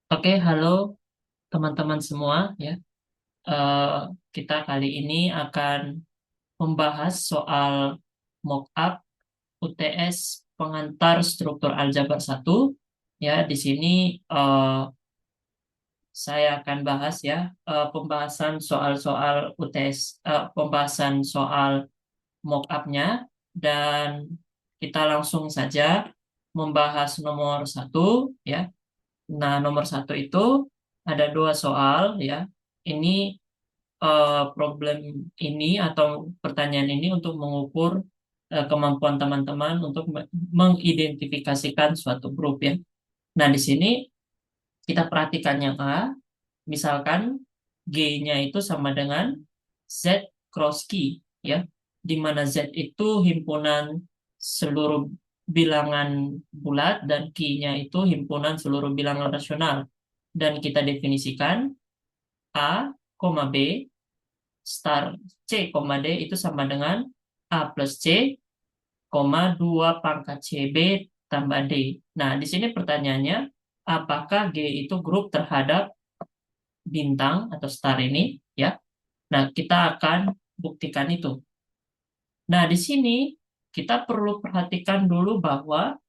Oke, halo teman-teman semua ya. Eh, kita kali ini akan membahas soal mockup UTS pengantar struktur aljabar satu. Ya, di sini eh, saya akan bahas ya pembahasan soal-soal UTS, pembahasan soal mockupnya dan kita langsung saja membahas nomor satu ya. Nah, nomor satu itu ada dua soal ya. Ini problem ini atau pertanyaan ini untuk mengukur kemampuan teman-teman untuk mengidentifikasikan suatu grup ya. Nah, di sini kita perhatikan yang A, misalkan G-nya itu sama dengan Z cross Q ya, di mana Z itu himpunan seluruh bilangan bulat dan Q-nya itu himpunan seluruh bilangan rasional. Dan kita definisikan A, B, star C, D itu sama dengan A plus C, 2 pangkat CB tambah D. Nah, di sini pertanyaannya, apakah G itu grup terhadap bintang atau star ini? Ya. Nah, kita akan buktikan itu. Nah, di sini kita perlu perhatikan dulu bahwa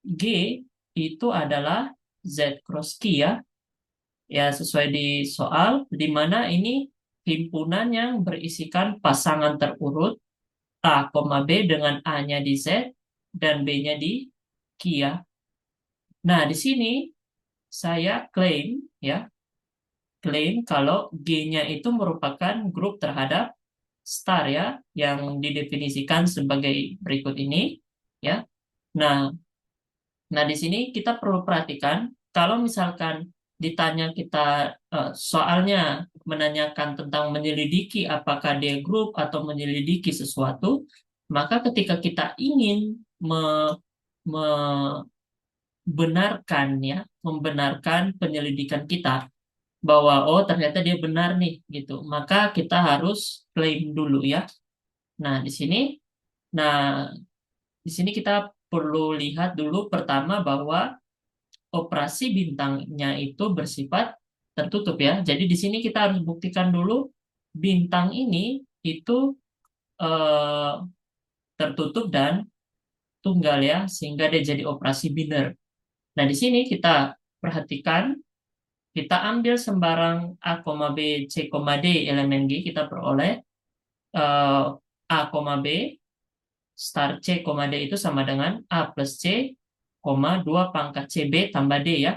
G itu adalah Z cross Q ya. Ya, sesuai di soal, di mana ini himpunan yang berisikan pasangan terurut A, B dengan A-nya di Z dan B-nya di Q ya. Nah, di sini saya klaim kalau G-nya itu merupakan grup terhadap star ya, yang didefinisikan sebagai berikut ini ya. Nah, nah di sini kita perlu perhatikan kalau misalkan ditanya kita soalnya menanyakan tentang menyelidiki apakah dia grup atau menyelidiki sesuatu, maka ketika kita ingin membenarkan ya, membenarkan penyelidikan kita bahwa oh ternyata dia benar nih gitu, maka kita harus klaim dulu ya. Nah, nah di sini kita perlu lihat dulu pertama bahwa operasi bintangnya itu bersifat tertutup ya. Jadi di sini kita harus buktikan dulu bintang ini itu eh, tertutup dan tunggal ya, sehingga dia jadi operasi biner. Nah, di sini kita perhatikan, kita ambil sembarang A, B, C, D elemen G, kita peroleh eh, A, B, star C, D itu sama dengan A plus C, 2 pangkat CB tambah D ya.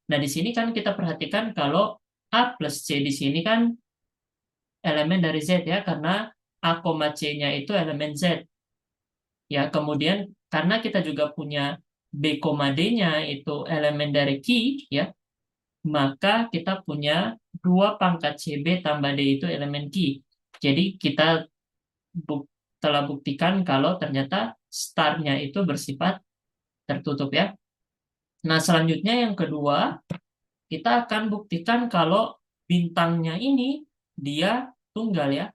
Nah, di sini kan kita perhatikan kalau A plus C di sini kan elemen dari Z ya, karena A, C-nya itu elemen Z. Ya, kemudian karena kita juga punya B, D-nya itu elemen dari Q, ya, maka kita punya 2 pangkat CB tambah D itu elemen Q. Jadi kita buk- telah buktikan kalau ternyata starnya itu bersifat tertutup ya. Nah, selanjutnya yang kedua, kita akan buktikan kalau bintangnya ini dia tunggal ya.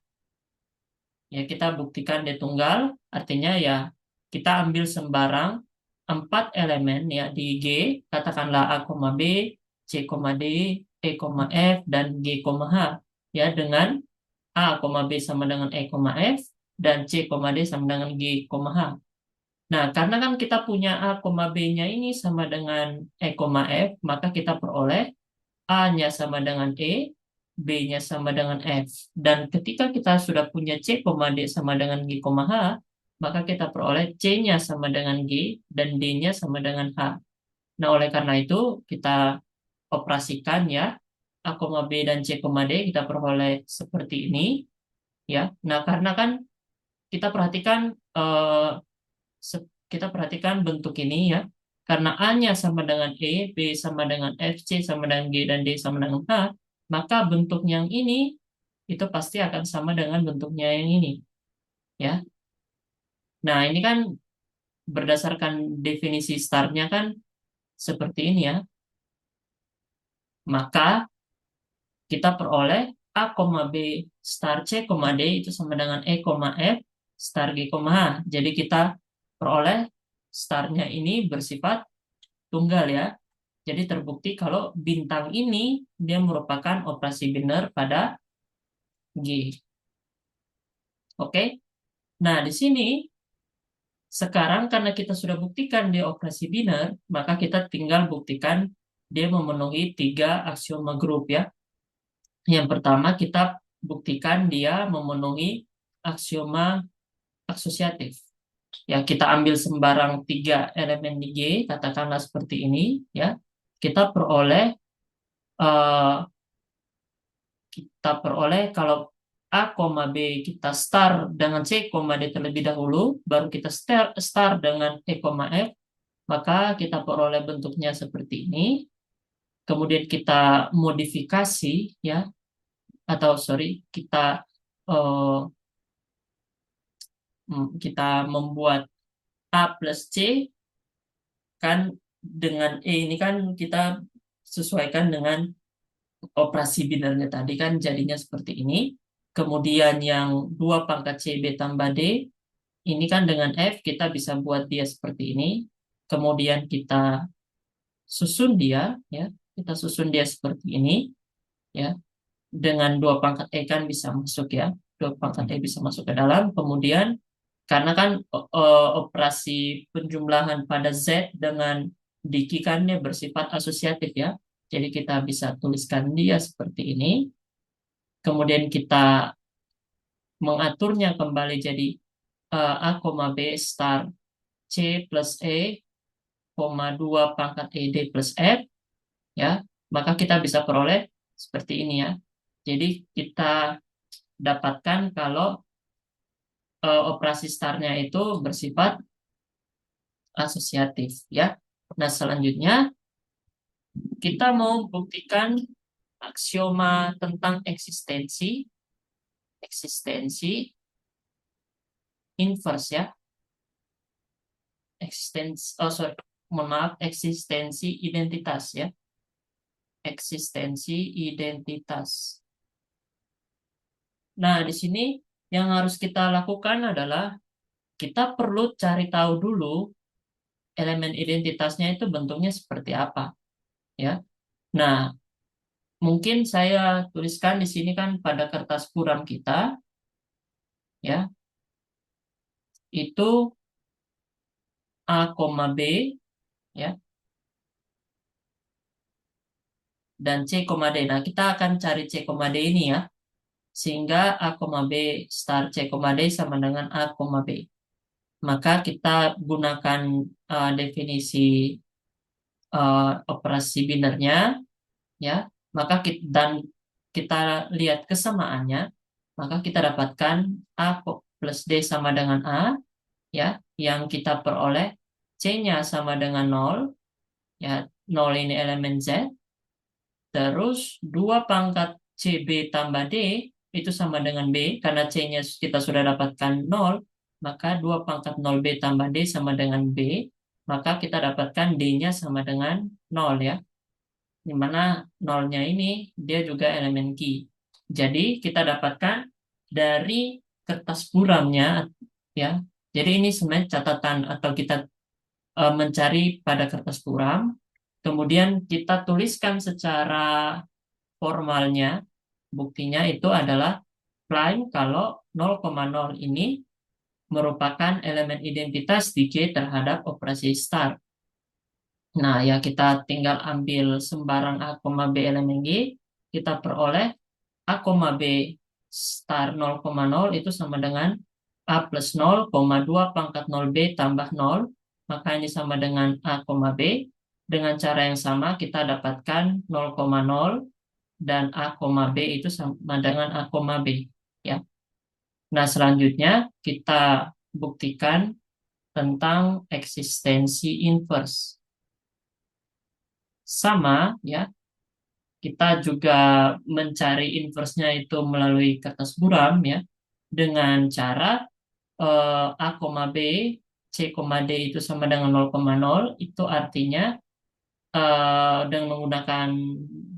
Ya, kita buktikan dia tunggal, artinya ya kita ambil sembarang 4 elemen ya di G, katakanlah A, B, C, D, F, dan G, H. Ya, dengan A, B sama dengan F, dan C, D sama dengan G, H. Nah, karena kan kita punya A, B-nya ini sama dengan F, maka kita peroleh A-nya sama dengan B-nya sama dengan F. Dan ketika kita sudah punya C, D sama dengan G, H, maka kita peroleh C-nya sama dengan G dan D-nya sama dengan H. Nah, oleh karena itu kita operasikan ya, A, B dan C, D kita peroleh seperti ini ya. Nah, karena kan kita perhatikan eh, kita perhatikan bentuk ini ya. Karena A-nya sama dengan B sama dengan F, C sama dengan G, dan D sama dengan H, maka bentuk yang ini itu pasti akan sama dengan bentuknya yang ini. Ya. Nah, ini kan berdasarkan definisi startnya kan seperti ini ya. Maka kita peroleh A, B star C, D itu sama dengan F star G, H. Jadi kita peroleh startnya ini bersifat tunggal ya. Jadi terbukti kalau bintang ini dia merupakan operasi biner pada G. Oke. Nah, di sini sekarang karena kita sudah buktikan dia operasi biner, maka kita tinggal buktikan dia memenuhi tiga aksioma grup ya. Yang pertama kita buktikan dia memenuhi aksioma asosiatif. Ya, kita ambil sembarang tiga elemen di G, katakanlah seperti ini ya. Kita peroleh eh, kita peroleh kalau A, B kita start dengan C, D terlebih dahulu, baru kita start dengan E, F, maka kita peroleh bentuknya seperti ini. Kemudian kita modifikasi ya, atau sorry, eh, kita membuat A plus C kan dengan E ini kan kita sesuaikan dengan operasi binernya tadi kan jadinya seperti ini. Kemudian yang 2 pangkat C B tambah D ini kan dengan F kita bisa buat dia seperti ini. Kemudian kita susun dia ya, kita susun dia seperti ini ya. Dengan 2 pangkat E kan bisa masuk ya. 2 pangkat E bisa masuk ke dalam. Kemudian karena kan operasi penjumlahan pada Z dengan diki kan dia bersifat asosiatif ya. Jadi kita bisa tuliskan dia seperti ini. Kemudian kita mengaturnya kembali jadi A, B star C plus E, 2 pangkat E D plus F ya. Maka kita bisa peroleh seperti ini ya. Jadi kita dapatkan kalau operasi starnya itu bersifat asosiatif ya. Nah, selanjutnya kita mau buktikan aksioma tentang eksistensi inverse ya. Mohon maaf, eksistensi identitas ya. Eksistensi identitas. Nah, di sini yang harus kita lakukan adalah kita perlu cari tahu dulu elemen identitasnya itu bentuknya seperti apa ya. Nah, mungkin saya tuliskan di sini kan pada kertas kuram kita ya, itu A, B ya dan C, D. Nah, kita akan cari C, D ini ya. Sehingga A, B star C, D sama dengan A, B. Maka kita gunakan definisi operasi binernya ya. Maka dan kita lihat kesamaannya, maka kita dapatkan A plus D sama dengan A ya, yang kita peroleh C-nya sama dengan 0 ya. 0 ini elemen Z. Terus 2 pangkat CB tambah D itu sama dengan B. Karena C-nya kita sudah dapatkan 0, maka 2 pangkat 0B tambah D sama dengan B. Maka kita dapatkan D-nya sama dengan 0 ya. Di mana 0-nya ini dia juga elemen key. Jadi kita dapatkan dari kertas buramnya ya. Jadi ini sebenarnya catatan atau kita mencari pada kertas buram. Kemudian kita tuliskan secara formalnya, buktinya itu adalah prime kalau 0,0 ini merupakan elemen identitas di G terhadap operasi start. Nah, ya kita tinggal ambil sembarang A, B elemen G, kita peroleh A, B star 0,0 itu sama dengan A plus 0,2 pangkat 0B tambah 0, maka ini sama dengan A, B. Dengan cara yang sama kita dapatkan 0,0 dan A, B itu sama dengan A, B. Ya. Nah, selanjutnya kita buktikan tentang eksistensi inverse. Sama, ya. Kita juga mencari inverse-nya itu melalui kertas buram, ya. Dengan cara A, B, C, D itu sama dengan 0,0, itu artinya dengan menggunakan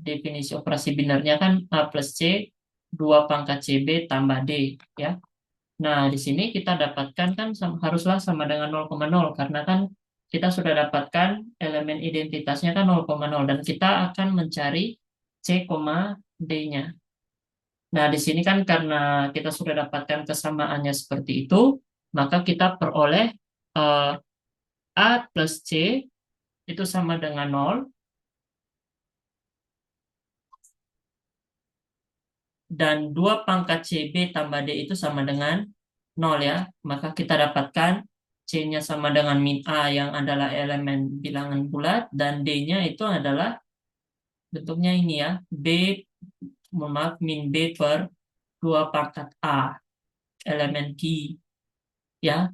definisi operasi binernya kan A plus C 2 pangkat CB tambah D ya. Nah, di sini kita dapatkan kan haruslah sama dengan 0,0 karena kan kita sudah dapatkan elemen identitasnya kan 0,0 dan kita akan mencari C, D-nya. Nah, di sini kan karena kita sudah dapatkan kesamaannya seperti itu, maka kita peroleh eh, A plus C itu sama dengan 0 dan 2 pangkat CB tambah D itu sama dengan 0 ya. Maka kita dapatkan C-nya sama dengan min A yang adalah elemen bilangan bulat dan D-nya itu adalah bentuknya ini ya. B, mohon maaf, min B per 2 pangkat A, elemen key ya.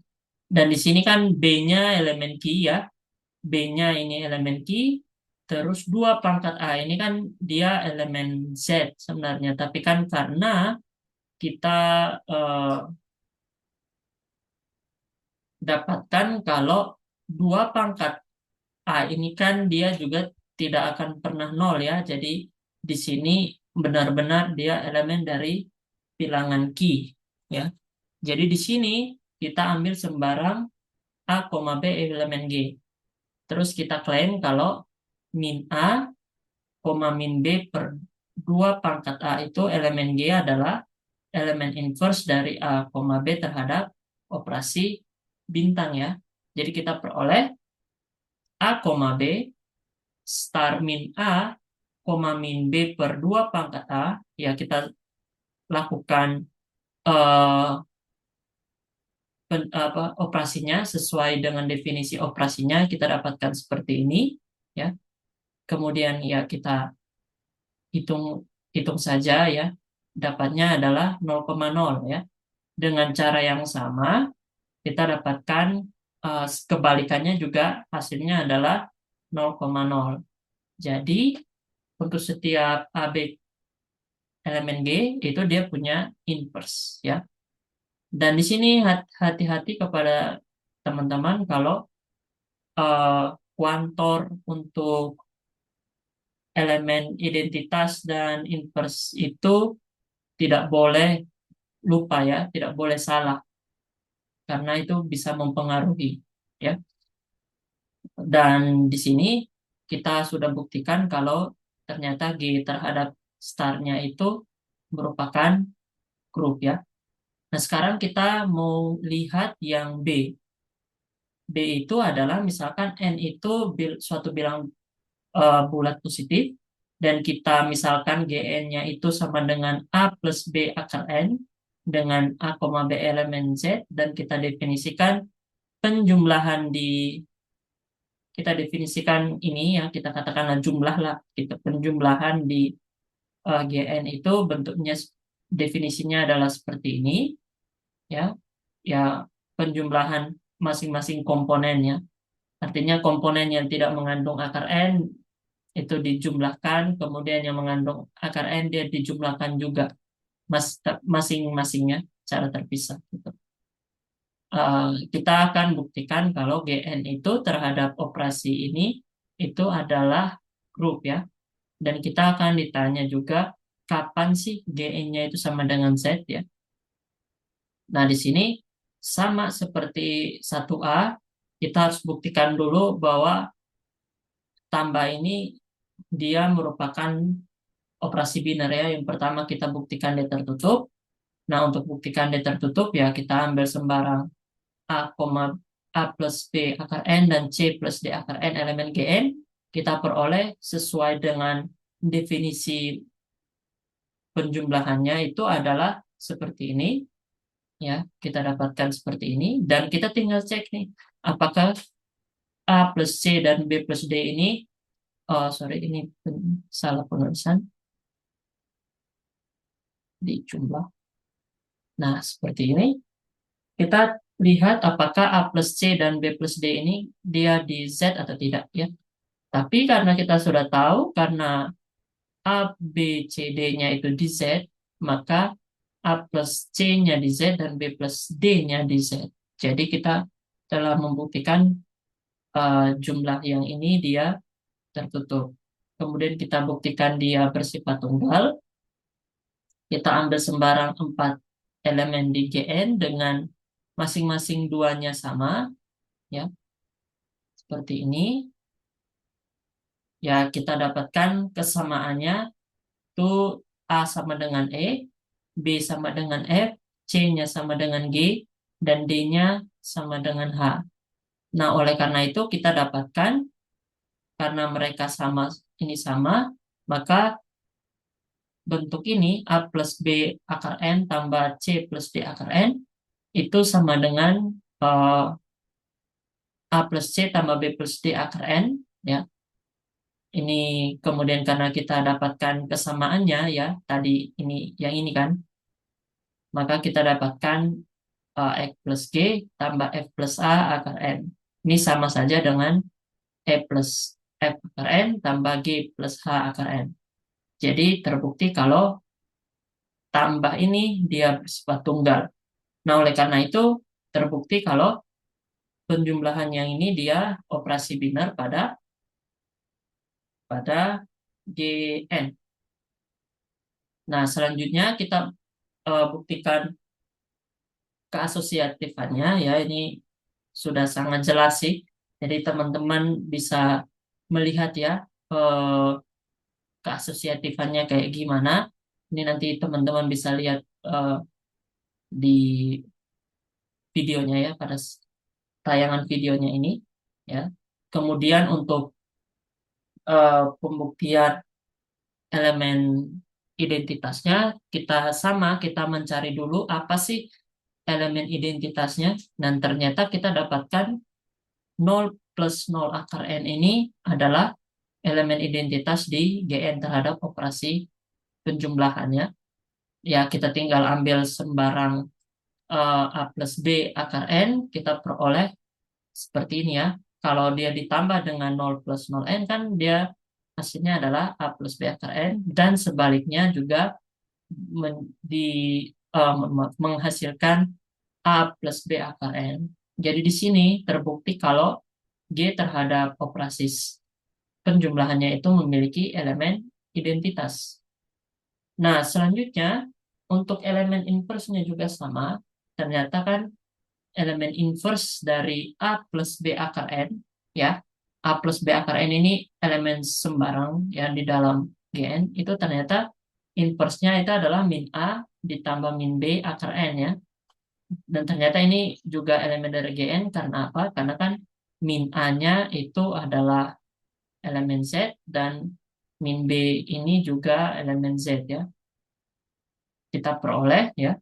Dan di sini kan B-nya elemen key ya. B-nya ini elemen key. Terus 2 pangkat A ini kan dia elemen Z sebenarnya. Tapi kan karena kita eh, dapatkan kalau 2 pangkat A ini kan dia juga tidak akan pernah nol ya. Jadi di sini benar-benar dia elemen dari bilangan key ya. Jadi di sini kita ambil sembarang A, B elemen G. Terus kita klaim kalau min A, min B per 2 pangkat A itu elemen G adalah elemen inverse dari A, B terhadap operasi bintang ya. Jadi kita peroleh A, B star min A, min B per 2 pangkat A. Ya kita lakukan eh, operasinya sesuai dengan definisi operasinya kita dapatkan seperti ini ya. Kemudian ya kita hitung hitung saja ya. Dapatnya adalah 0,0 ya. Dengan cara yang sama kita dapatkan kebalikannya juga hasilnya adalah 0,0. Jadi untuk setiap AB elemen G itu dia punya inverse ya. Dan di sini hati-hati kepada teman-teman kalau kuantor untuk elemen identitas dan inverse itu tidak boleh lupa ya, tidak boleh salah karena itu bisa mempengaruhi ya. Dan di sini kita sudah buktikan kalau ternyata G terhadap starnya itu merupakan grup ya. Nah, sekarang kita mau lihat yang B. B itu adalah misalkan N itu suatu bilang bulat positif dan kita misalkan GN-nya itu sama dengan A plus B akar N dengan A, B elemen Z dan kita definisikan penjumlahan di kita definisikan ini ya kita katakanlah jumlah lah kita penjumlahan di GN itu bentuknya definisinya adalah seperti ini ya ya penjumlahan masing-masing komponennya artinya komponen yang tidak mengandung akar N itu dijumlahkan, kemudian yang mengandung akar N dia dijumlahkan juga masing-masingnya secara terpisah. Gitu. Kita akan buktikan kalau GN itu terhadap operasi ini itu adalah grup ya, dan kita akan ditanya juga kapan sih GN-nya itu sama dengan Z ya. Nah di sini sama seperti 1A, kita harus buktikan dulu bahwa tambah ini dia merupakan operasi biner ya. Yang pertama kita buktikan D tertutup. Nah, untuk buktikan D tertutup ya kita ambil sembarang A, A plus B akar N dan C plus D akar N elemen Gn. Kita peroleh sesuai dengan definisi penjumlahannya itu adalah seperti ini. Ya, kita dapatkan seperti ini. Dan kita tinggal cek nih, apakah A plus C dan B plus D ini, oh sorry ini salah penulisan di jumlah. Nah, seperti ini. Kita lihat apakah A plus C dan B plus D ini dia di Z atau tidak ya. Tapi karena kita sudah tahu karena A, B, C, D-nya itu di Z, maka A plus C-nya di Z dan B plus D-nya di Z. Jadi kita telah membuktikan jumlah yang ini dia tertutup. Kemudian kita buktikan dia bersifat tunggal. Kita ambil sembarang 4 elemen di Gn dengan masing-masing duanya sama, ya. seperti ini. Ya, kita dapatkan kesamaannya tuh A sama dengan E, B sama dengan F, C-nya sama dengan G, dan D-nya sama dengan H. Nah, oleh karena itu kita dapatkan karena mereka sama, ini sama, maka bentuk ini A plus B akar N tambah C plus D akar N itu sama dengan eh, A plus C tambah B plus D akar N, ya. Ini kemudian karena kita dapatkan kesamaannya ya, tadi ini yang ini kan, maka kita dapatkan X plus G tambah F plus A akar N. Ini sama saja dengan E plus F akar N tambah G plus H akar N. Jadi terbukti kalau tambah ini dia bersifat tunggal. Nah, oleh karena itu terbukti kalau penjumlahan yang ini dia operasi binar pada pada GN. Nah, selanjutnya kita buktikan keasosiatifannya ya. Ini sudah sangat jelas sih. Jadi teman-teman bisa melihat ya eh, keasosiatifannya kayak gimana. Ini nanti teman-teman bisa lihat di videonya ya, pada tayangan videonya ini ya. Kemudian untuk pembuktian elemen identitasnya kita mencari dulu apa sih elemen identitasnya, dan ternyata kita dapatkan 0 plus 0 akar N ini adalah elemen identitas di GN terhadap operasi penjumlahannya. Ya, kita tinggal ambil sembarang A plus B akar N, kita peroleh seperti ini ya. Kalau dia ditambah dengan 0 plus 0 N kan dia hasilnya adalah A plus B akar N, dan sebaliknya juga menghasilkan A plus B akar N. Jadi di sini terbukti kalau G terhadap operasi penjumlahannya itu memiliki elemen identitas. Nah, selanjutnya untuk elemen inverse-nya juga sama. Ternyata kan elemen inverse dari A plus B akar N, ya, A plus B akar N ini elemen sembarang ya di dalam Gn, itu ternyata inverse-nya itu adalah min A ditambah min B akar N ya. Dan ternyata ini juga elemen dari Gn karena apa? Karena kan min A-nya itu adalah elemen Z, dan min B ini juga elemen Z ya. Kita peroleh ya,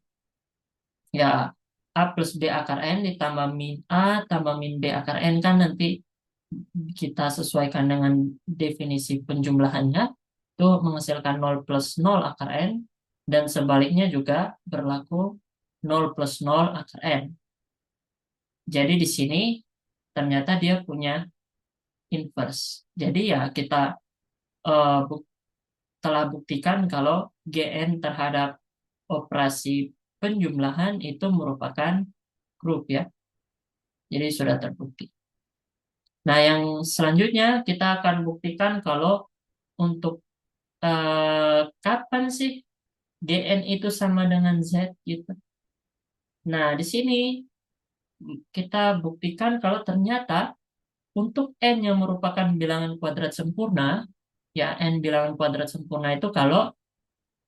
ya A plus B akar N ditambah min A tambah min B akar N kan nanti kita sesuaikan dengan definisi penjumlahannya itu menghasilkan 0 plus 0 akar N, dan sebaliknya juga berlaku 0 plus 0 akar N. Jadi di sini ternyata dia punya inverse. Jadi ya kita eh, buk- telah buktikan kalau GN terhadap operasi penjumlahan itu merupakan grup ya. Jadi sudah terbukti. Nah, yang selanjutnya kita akan buktikan kalau untuk kapan sih GN itu sama dengan Z gitu. Nah, di sini kita buktikan kalau ternyata untuk N yang merupakan bilangan kuadrat sempurna, ya N bilangan kuadrat sempurna itu kalau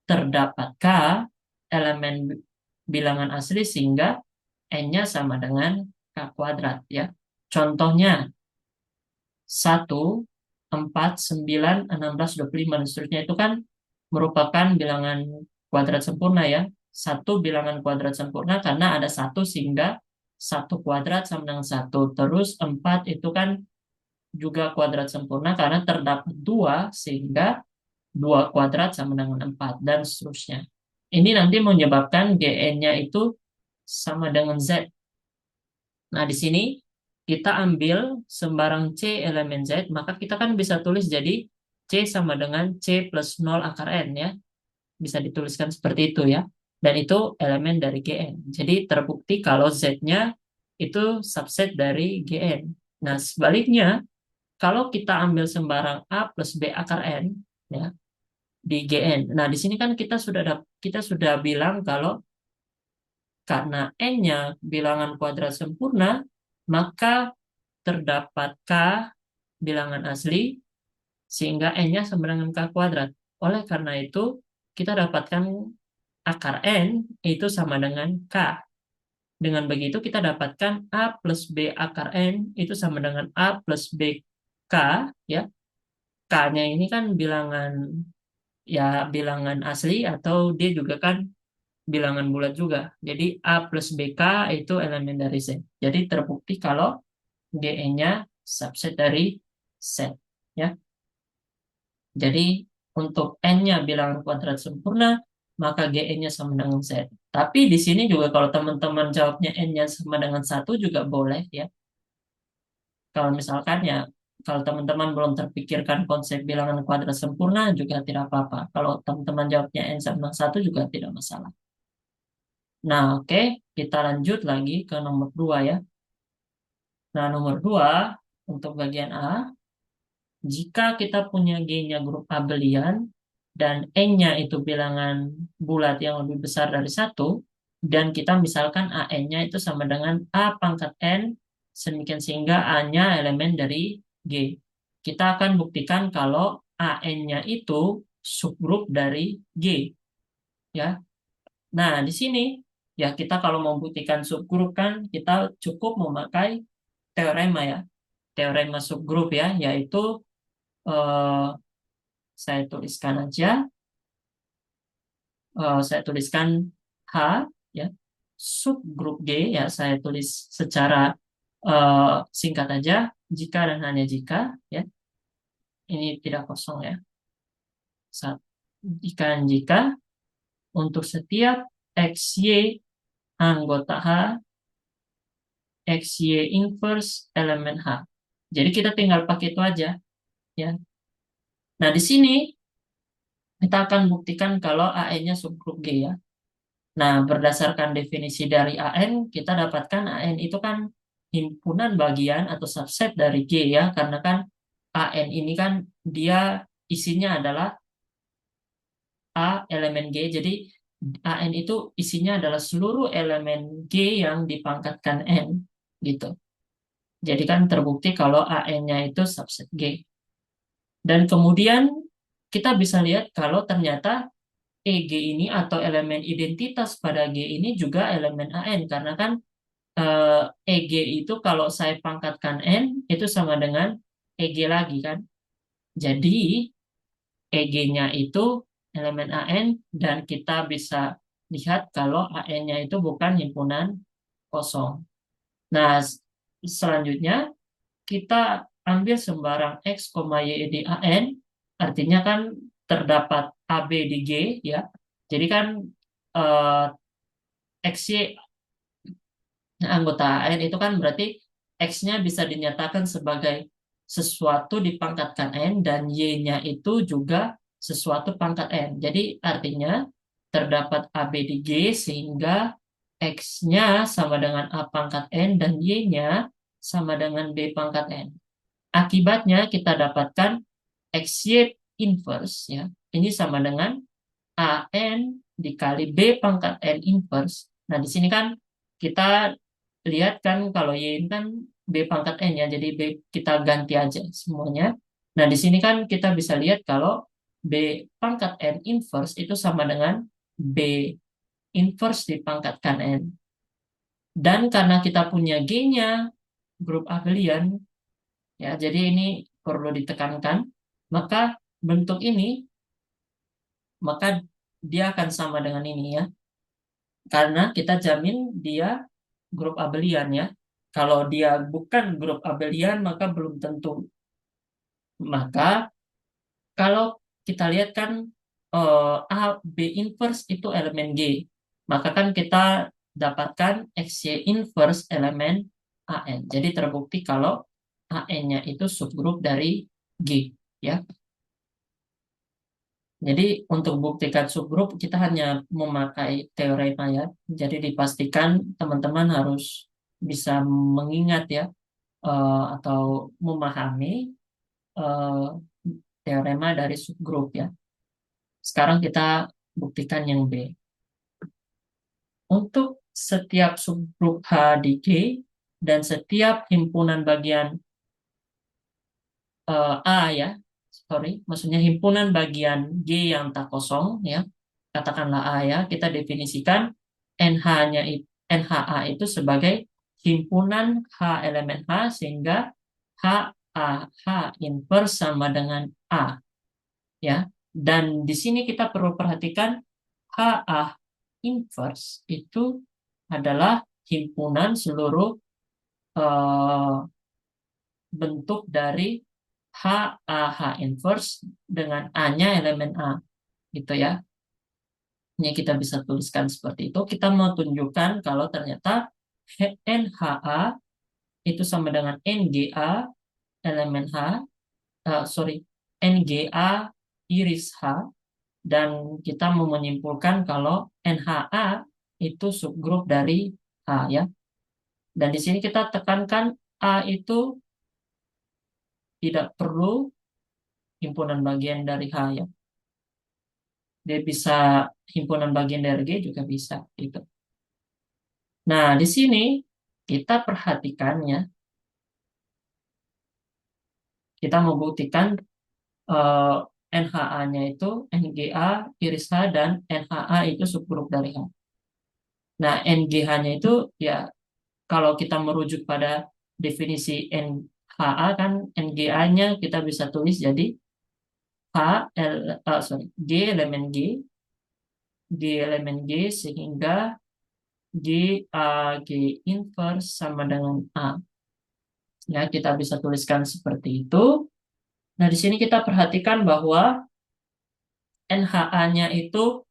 terdapat K elemen bilangan asli sehingga N-nya sama dengan K kuadrat ya. Contohnya 1, 4, 9, 16, 25 dan seterusnya itu kan merupakan bilangan kuadrat sempurna ya. Satu bilangan kuadrat sempurna karena ada satu sehingga satu kuadrat sama dengan satu. Terus 4 itu kan juga kuadrat sempurna karena terdapat dua sehingga dua kuadrat sama dengan 4 dan seterusnya. Ini nanti menyebabkan GN-nya itu sama dengan Z. Nah, di sini kita ambil sembarang C elemen Z, maka kita kan bisa tulis jadi C sama dengan C plus 0 akar N ya. Bisa dituliskan seperti itu ya. Dan itu elemen dari Gn. Jadi terbukti kalau Z-nya itu subset dari Gn. Nah, sebaliknya, kalau kita ambil sembarang A plus B akar N ya di Gn. Nah, di sini kan kita sudah bilang kalau karena N-nya bilangan kuadrat sempurna, maka terdapat K bilangan asli sehingga N-nya sama dengan K kuadrat. Oleh karena itu, kita dapatkan akar N itu sama dengan K. Dengan begitu kita dapatkan A plus B akar N itu sama dengan A plus B K, ya. K-nya ini kan bilangan, ya, bilangan asli atau dia juga kan bilangan bulat juga. Jadi A plus BK itu elemen dari Z. Jadi terbukti kalau GE-nya subset dari Z. Ya. Jadi untuk N-nya bilangan kuadrat sempurna, maka GE-nya sama dengan Z. Tapi di sini juga kalau teman-teman jawabnya N-nya sama dengan satu juga boleh, ya. Kalau misalkan ya, kalau teman-teman belum terpikirkan konsep bilangan kuadrat sempurna juga tidak apa-apa. Kalau teman-teman jawabnya N sama dengan satu juga tidak masalah. Nah, oke, kita lanjut lagi ke nomor 2 ya. Nah, nomor 2 untuk bagian A, jika kita punya G-nya grup abelian dan N-nya itu bilangan bulat yang lebih besar dari satu, dan kita misalkan AN-nya itu sama dengan A pangkat N, sedemikian sehingga A-nya elemen dari G. Kita akan buktikan kalau AN-nya itu subgrup dari G. Ya, nah, di sini ya kita kalau mau buktikan subgrup kan kita cukup memakai teorema ya. Teorema subgrup ya, yaitu eh, saya tuliskan aja, saya tuliskan H ya, subgrup G ya, saya tulis secara singkat aja, jika dan hanya jika ya. Ini tidak kosong ya. Jika dan jika untuk setiap XY anggota H XY inverse elemen H. Jadi kita tinggal pakai itu aja ya. Nah, di sini kita akan buktikan kalau AN-nya subgrup G ya. Nah, berdasarkan definisi dari AN, kita dapatkan AN itu kan himpunan bagian atau subset dari G ya, karena kan AN ini kan dia isinya adalah A elemen G. Jadi AN itu isinya adalah seluruh elemen G yang dipangkatkan N gitu. Jadi kan terbukti kalau AN-nya itu subset G. Dan kemudian kita bisa lihat kalau ternyata EG ini atau elemen identitas pada G ini juga elemen AN. Karena kan EG itu kalau saya pangkatkan N itu sama dengan EG lagi kan. Jadi EG-nya itu elemen AN dan kita bisa lihat kalau AN-nya itu bukan himpunan kosong. Nah, selanjutnya kita ambil sembarang X, Y di AN, artinya kan terdapat AB di G, ya. Jadi kan eh, XY anggota AN itu kan berarti X-nya bisa dinyatakan sebagai sesuatu dipangkatkan N dan Y-nya itu juga sesuatu pangkat N. Jadi artinya terdapat AB di G sehingga X-nya sama dengan A pangkat N dan Y-nya sama dengan B pangkat N. Akibatnya kita dapatkan XY inverse ya. Ini sama dengan AN dikali B pangkat N inverse. Nah, di sini kan kita lihat kan kalau Y ini kan B pangkat N ya. Jadi B kita ganti aja semuanya. Nah, di sini kan kita bisa lihat kalau B pangkat N inverse itu sama dengan B inverse dipangkatkan N. Dan karena kita punya G-nya grup abelian, ya, jadi ini perlu ditekankan, maka bentuk ini, maka dia akan sama dengan ini ya. Karena kita jamin dia grup abelian ya. Kalau dia bukan grup abelian, maka belum tentu. Maka kalau kita lihat kan A, B inverse itu elemen G. Maka kan kita dapatkan XY inverse elemen AN. Jadi terbukti kalau AN-nya itu subgrup dari G. Ya. Jadi untuk buktikan subgrup kita hanya memakai teorema ya. Jadi dipastikan teman-teman harus bisa mengingat ya, atau memahami eh, teorema dari subgrup ya. Sekarang kita buktikan yang B. Untuk setiap subgrup H di G, Dan setiap himpunan bagian A ya, sorry, maksudnya himpunan bagian G yang tak kosong ya, katakanlah A ya, kita definisikan NH-nya NHA itu sebagai himpunan H elemen H sehingga H A H inverse sama dengan A ya. Dan di sini kita perlu perhatikan H A inverse itu adalah himpunan seluruh eh, bentuk dari H A H inverse dengan A-nya elemen A gitu ya. Ini kita bisa tuliskan seperti itu. Kita mau tunjukkan kalau ternyata NHA itu sama dengan NGA elemen H, sorry, NGA iris H, dan kita mau menyimpulkan kalau NHA itu subgrup dari H ya. Dan di sini kita tekankan A itu tidak perlu himpunan bagian dari H ya. Dia bisa himpunan bagian dari G juga bisa gitu. Nah, di sini kita perhatikan ya, kita membuktikan eh, NHA-nya itu NGA iris H dan NHA itu subgrup dari H. Nah, NGH-nya itu ya kalau kita merujuk pada definisi NHA kan NGA-nya kita bisa tulis jadi sorry, G elemen G sehingga G A G inverse sama dengan A. Ya, kita bisa tuliskan seperti itu. Nah, di sini kita perhatikan bahwa NHA-nya itu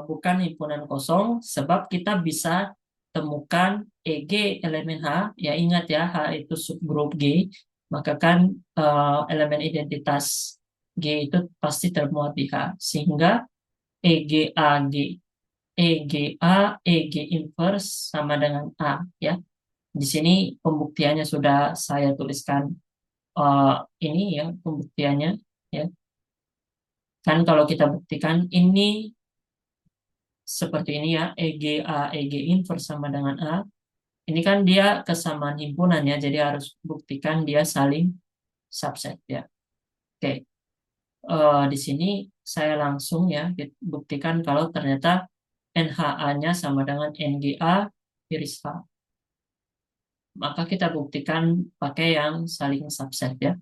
bukan himpunan kosong sebab kita bisa temukan EG elemen H. Ya, ingat ya, H itu subgrup G. Maka kan elemen identitas G itu pasti termuat di H. Sehingga EGAG EG inverse sama dengan A ya. Di sini pembuktiannya sudah saya tuliskan eh, ini ya pembuktiannya ya. Kan kalau kita buktikan ini seperti ini ya EG inverse sama dengan A. Ini kan dia kesamaan himpunannya jadi harus buktikan dia saling subset ya. Oke. Di sini saya langsung ya buktikan kalau ternyata NHA-nya sama dengan NGA iris H. Maka kita buktikan pakai yang saling subset ya.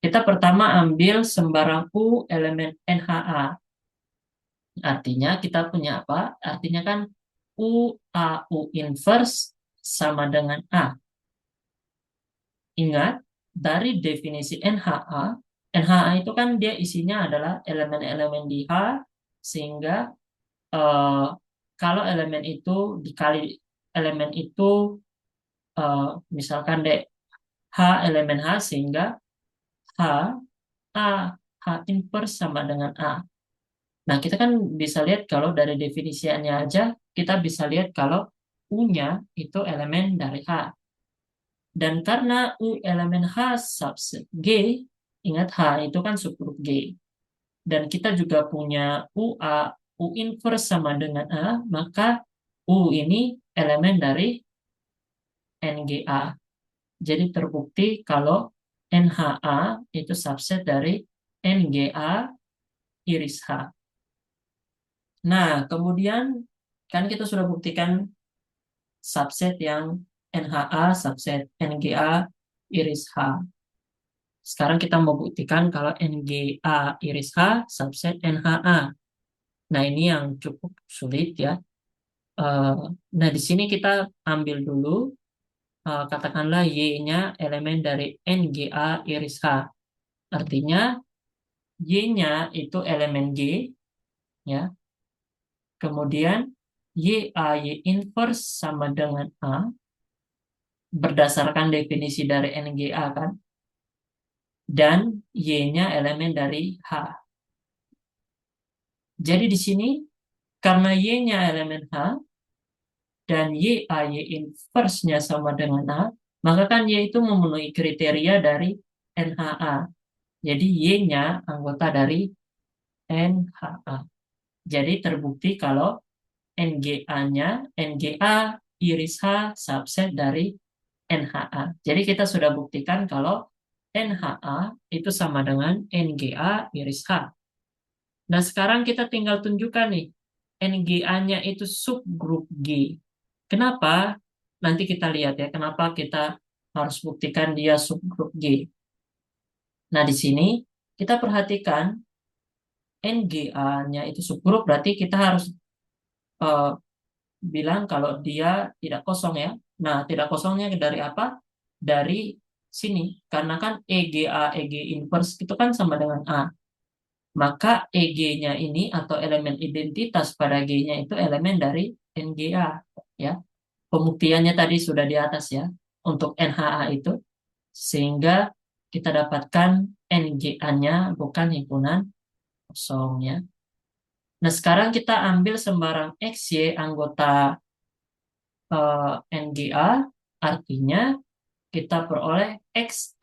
Kita pertama ambil sembarang U elemen NHA. Artinya kita punya apa? Artinya kan U inverse sama dengan A. Ingat, dari definisi NHA itu kan dia isinya adalah elemen-elemen di H, sehingga eh, kalau elemen itu dikali elemen itu eh, misalkan deh H elemen H sehingga H A H inverse sama dengan A. Nah, kita kan bisa lihat kalau dari definisiannya aja kita bisa lihat kalau U-nya itu elemen dari H. Dan karena U elemen H subset G, ingat H itu kan subgrup G. Dan kita juga punya U inverse sama dengan A, maka U ini elemen dari NGA. Jadi terbukti kalau NHA itu subset dari NGA iris H. Nah, kemudian kan kita sudah buktikan subset yang NHA subset NGA iris H. Sekarang kita mau buktikan kalau NGA iris H subset NHA. Nah, ini yang cukup sulit ya. Eh, nah, di sini kita ambil dulu, katakanlah Y-nya elemen dari NGA iris H. Artinya Y-nya itu elemen G, ya. Kemudian Y inverse sama dengan A, berdasarkan definisi dari NGA kan. Dan Y-nya elemen dari H. Jadi di sini karena Y-nya elemen H dan Y inverse-nya sama dengan A, maka kan Y itu memenuhi kriteria dari NHA. Jadi Y-nya anggota dari NHA. Jadi terbukti kalau NGA-nya, NGA iris H subset dari NHA. Jadi kita sudah buktikan kalau NHA itu sama dengan NGA iris H. Nah, sekarang kita tinggal tunjukkan nih, NGA-nya itu subgrup G. Kenapa? Nanti kita lihat ya, kenapa kita harus buktikan dia subgrup G. Nah, di sini kita perhatikan NGA-nya itu subgrup, berarti kita harus eh, bilang kalau dia tidak kosong ya. Nah, tidak kosongnya dari apa? Dari sini. Karena kan EGA, EG inverse itu kan sama dengan A. Maka EG-nya ini atau elemen identitas pada G-nya itu elemen dari NGA. Ya. Pembuktiannya tadi sudah di atas ya. Untuk NHA itu. Sehingga kita dapatkan NGA-nya bukan himpunan kosong ya. Nah, sekarang kita ambil sembarang XY anggota NGA, artinya kita peroleh X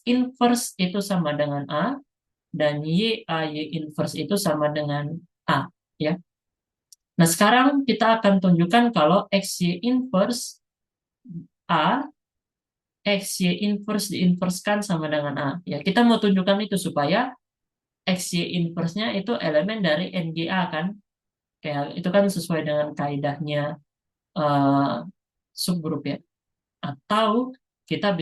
inverse itu sama dengan A, dan Y inverse itu sama dengan A. Ya. Nah, sekarang kita akan tunjukkan kalau XY inverse A, XY inverse diinverskan sama dengan A. Ya, kita mau tunjukkan itu supaya XY inverse-nya itu elemen dari NGA kan. Kayak itu kan sesuai dengan kaidahnya eh, subgrup ya. Atau kita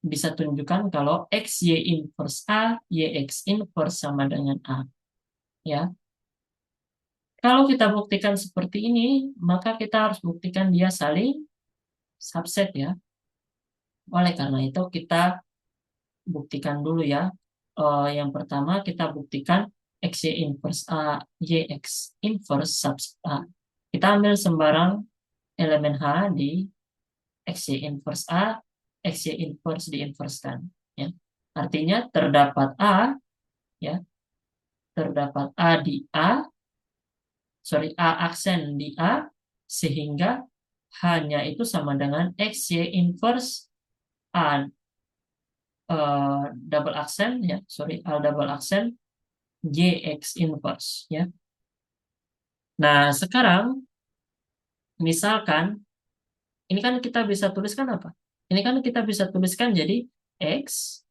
bisa tunjukkan kalau X Y inverse A, Y X inverse sama dengan A. Ya. Kalau kita buktikan seperti ini, maka kita harus buktikan dia saling subset ya. Oleh karena itu kita buktikan dulu ya. Yang pertama kita buktikan X Y inverse A, Y X inverse subset A. Kita ambil sembarang elemen H di X Y inverse A, X Y inverse diinverskan. Ya. Artinya terdapat A, ya, terdapat A di A, sorry, A aksen di A, sehingga hanya itu sama dengan X Y inverse A double aksen, ya, sorry, A double aksen Y X inverse, ya. Nah, sekarang misalkan ini kan kita bisa tuliskan apa? Ini kan kita bisa tuliskan jadi X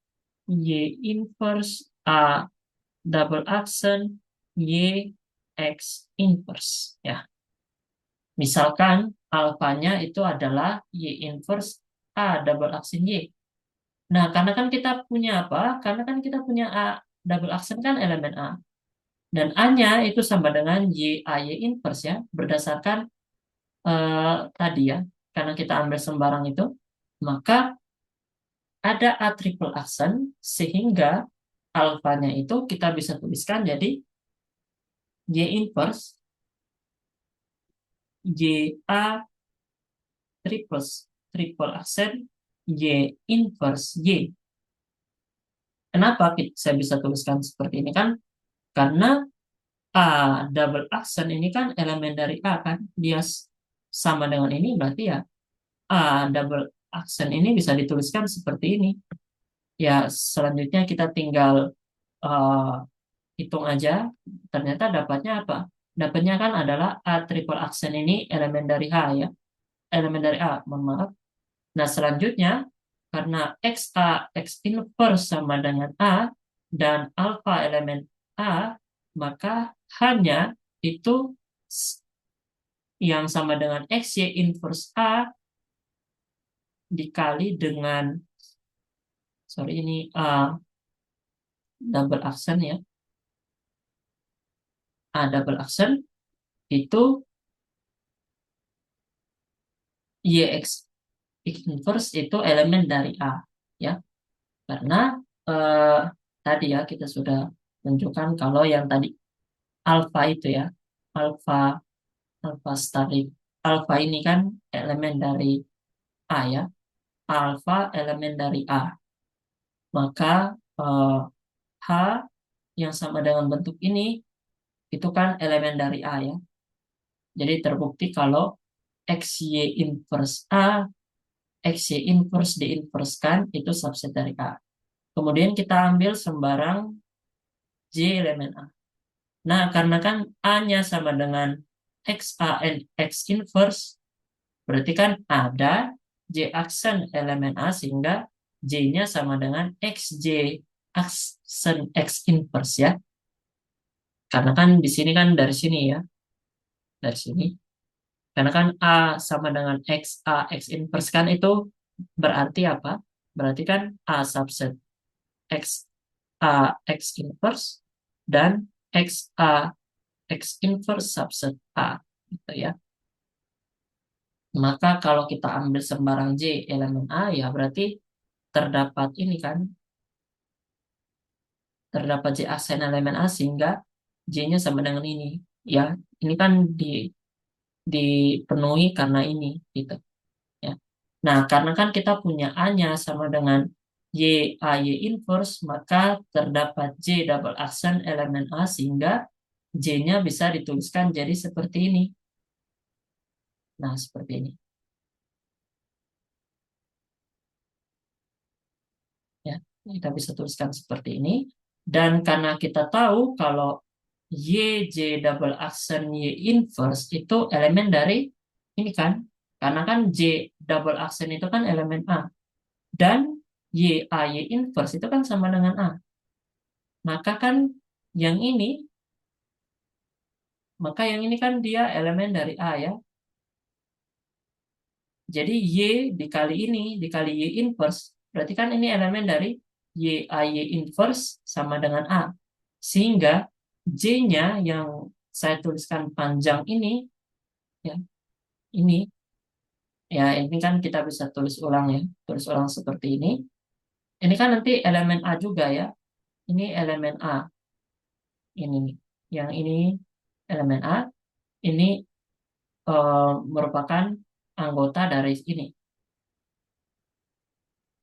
Y inverse A double aksen Y X inverse ya. Misalkan alfanya itu adalah Y inverse A double aksen Y. Nah, karena kan kita punya apa? Karena kan kita punya A double aksen kan elemen A. Dan A-nya itu sama dengan Y A Y inverse ya, berdasarkan tadi ya. Karena kita ambil sembarang itu, maka ada A triple aksen sehingga alfanya itu kita bisa tuliskan jadi Y inverse Y A triple aksen Y inverse Y. Kenapa saya bisa tuliskan seperti ini kan? Karena A double aksen ini kan elemen dari A kan? Dia sama dengan ini berarti ya A double aksen ini bisa dituliskan seperti ini. Ya, selanjutnya kita tinggal eh, hitung aja. Ternyata dapatnya apa? Dapatnya kan adalah A triple aksen ini elemen dari H ya. Elemen dari A, mohon maaf. Nah, selanjutnya, karena X inverse sama dengan A, dan alfa elemen A, maka hanya itu yang sama dengan XY inverse A dikali dengan, sorry ini double aksen ya, A double aksen, itu YX inverse itu elemen dari A, ya. Karena eh, tadi ya kita sudah tunjukkan kalau yang tadi alfa itu ya, alfa alfa static, alfa ini kan elemen dari A ya, alfa elemen dari A, maka eh, H yang sama dengan bentuk ini itu kan elemen dari A ya. Jadi terbukti kalau XY inverse A, XY inverse diinverskan itu subset dari A. Kemudian kita ambil sembarang J elemen A. Nah, karena kan A-nya sama dengan XA X inverse, berarti kan ada J aksen elemen A sehingga J-nya sama dengan XJ aksen X inverse ya. Karena kan di sini kan dari sini ya, dari sini. Karena kan A sama dengan X, A X inverse kan itu berarti apa? Berarti kan A subset X A X inverse dan X A X inverse subset A gitu ya. Maka kalau kita ambil sembarang J elemen A ya berarti terdapat ini kan, terdapat J aksen elemen A sehingga J-nya sama dengan ini. Ya, ini kan dipenuhi karena ini gitu ya. Nah, karena kan kita punya A-nya sama dengan Y A Y inverse, maka terdapat J double aksen elemen A sehingga J-nya bisa dituliskan jadi seperti ini. Nah, seperti ini. Ya, kita bisa tuliskan seperti ini. Dan karena kita tahu kalau YJ double aksen Y inverse itu elemen dari ini kan, karena kan J double aksen itu kan elemen A. Dan Y A Y inverse itu kan sama dengan A. Maka kan yang ini, maka yang ini kan dia elemen dari A ya. Jadi Y dikali ini, dikali Y inverse. Berarti kan ini elemen dari Y A Y inverse sama dengan A. Sehingga J-nya yang saya tuliskan panjang ini, ya, ini, ya ini kan kita bisa tulis ulang ya. Tulis ulang seperti ini. Ini kan nanti elemen A juga ya. Ini elemen A. Ini, yang ini elemen A. Ini merupakan anggota dari ini.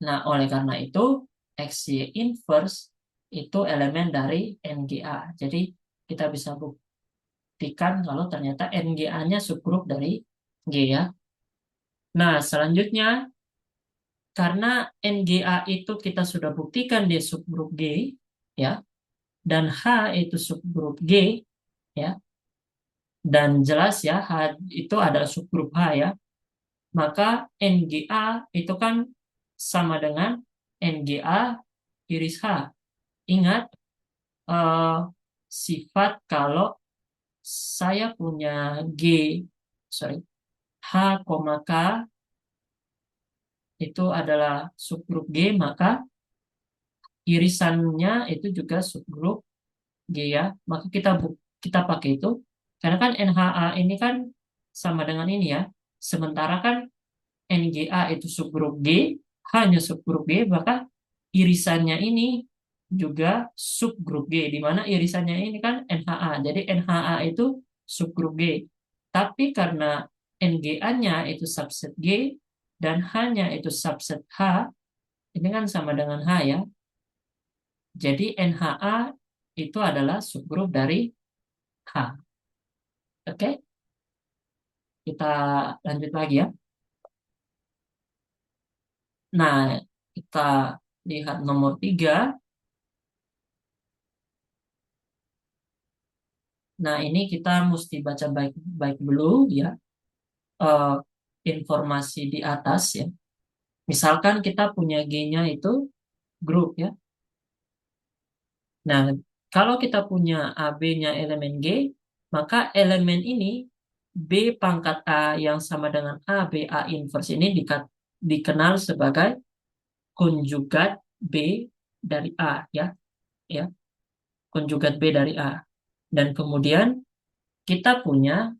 Nah, oleh karena itu, XY inverse itu elemen dari NGA. Jadi, kita bisa buktikan kalau ternyata NGA-nya subgrup dari G ya. Nah, selanjutnya, karena NGA itu kita sudah buktikan dia subgrup G, ya, dan H itu subgrup G, ya, dan jelas ya, H itu adalah subgrup H ya, maka NGA itu kan sama dengan NGA iris H. Ingat eh, sifat kalau saya punya G, sorry, H, K itu adalah subgrup G, maka irisannya itu juga subgrup G ya. Maka kita pakai itu karena kan NHA ini kan sama dengan ini ya. Sementara kan NGA itu subgrup G, hanya subgrup G, maka irisannya ini juga subgrup G, di mana irisannya ini kan NHA. Jadi NHA itu subgrup G. Tapi karena NGA-nya itu subset G dan H-nya itu subset H, ini kan sama dengan H ya. Jadi NHA itu adalah subgrup dari H. Oke, kita lanjut lagi ya. Nah, kita lihat nomor 3. Nah, ini kita mesti baca baik-baik dulu ya, eh, informasi di atas ya. Misalkan kita punya G-nya itu grup ya. Nah, kalau kita punya AB-nya elemen G, maka elemen ini B pangkat A yang sama dengan A, B, A inverse ini dikenal sebagai konjugat B dari A ya, ya, konjugat B dari A. Dan kemudian kita punya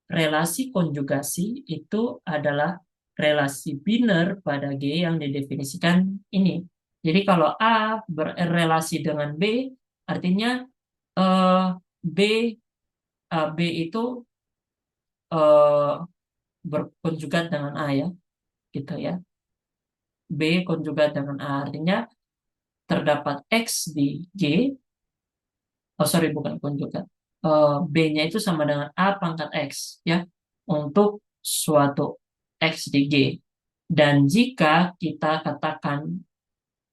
relasi konjugasi itu adalah relasi biner pada G yang didefinisikan ini. Jadi kalau A berrelasi dengan B, artinya eh, B B itu eh, berkonjugat dengan A ya, gitu ya. B konjugat dengan A artinya terdapat X di G. Oh sorry, bukan konjugat. B-nya itu sama dengan A pangkat X ya untuk suatu X di G. Dan jika kita katakan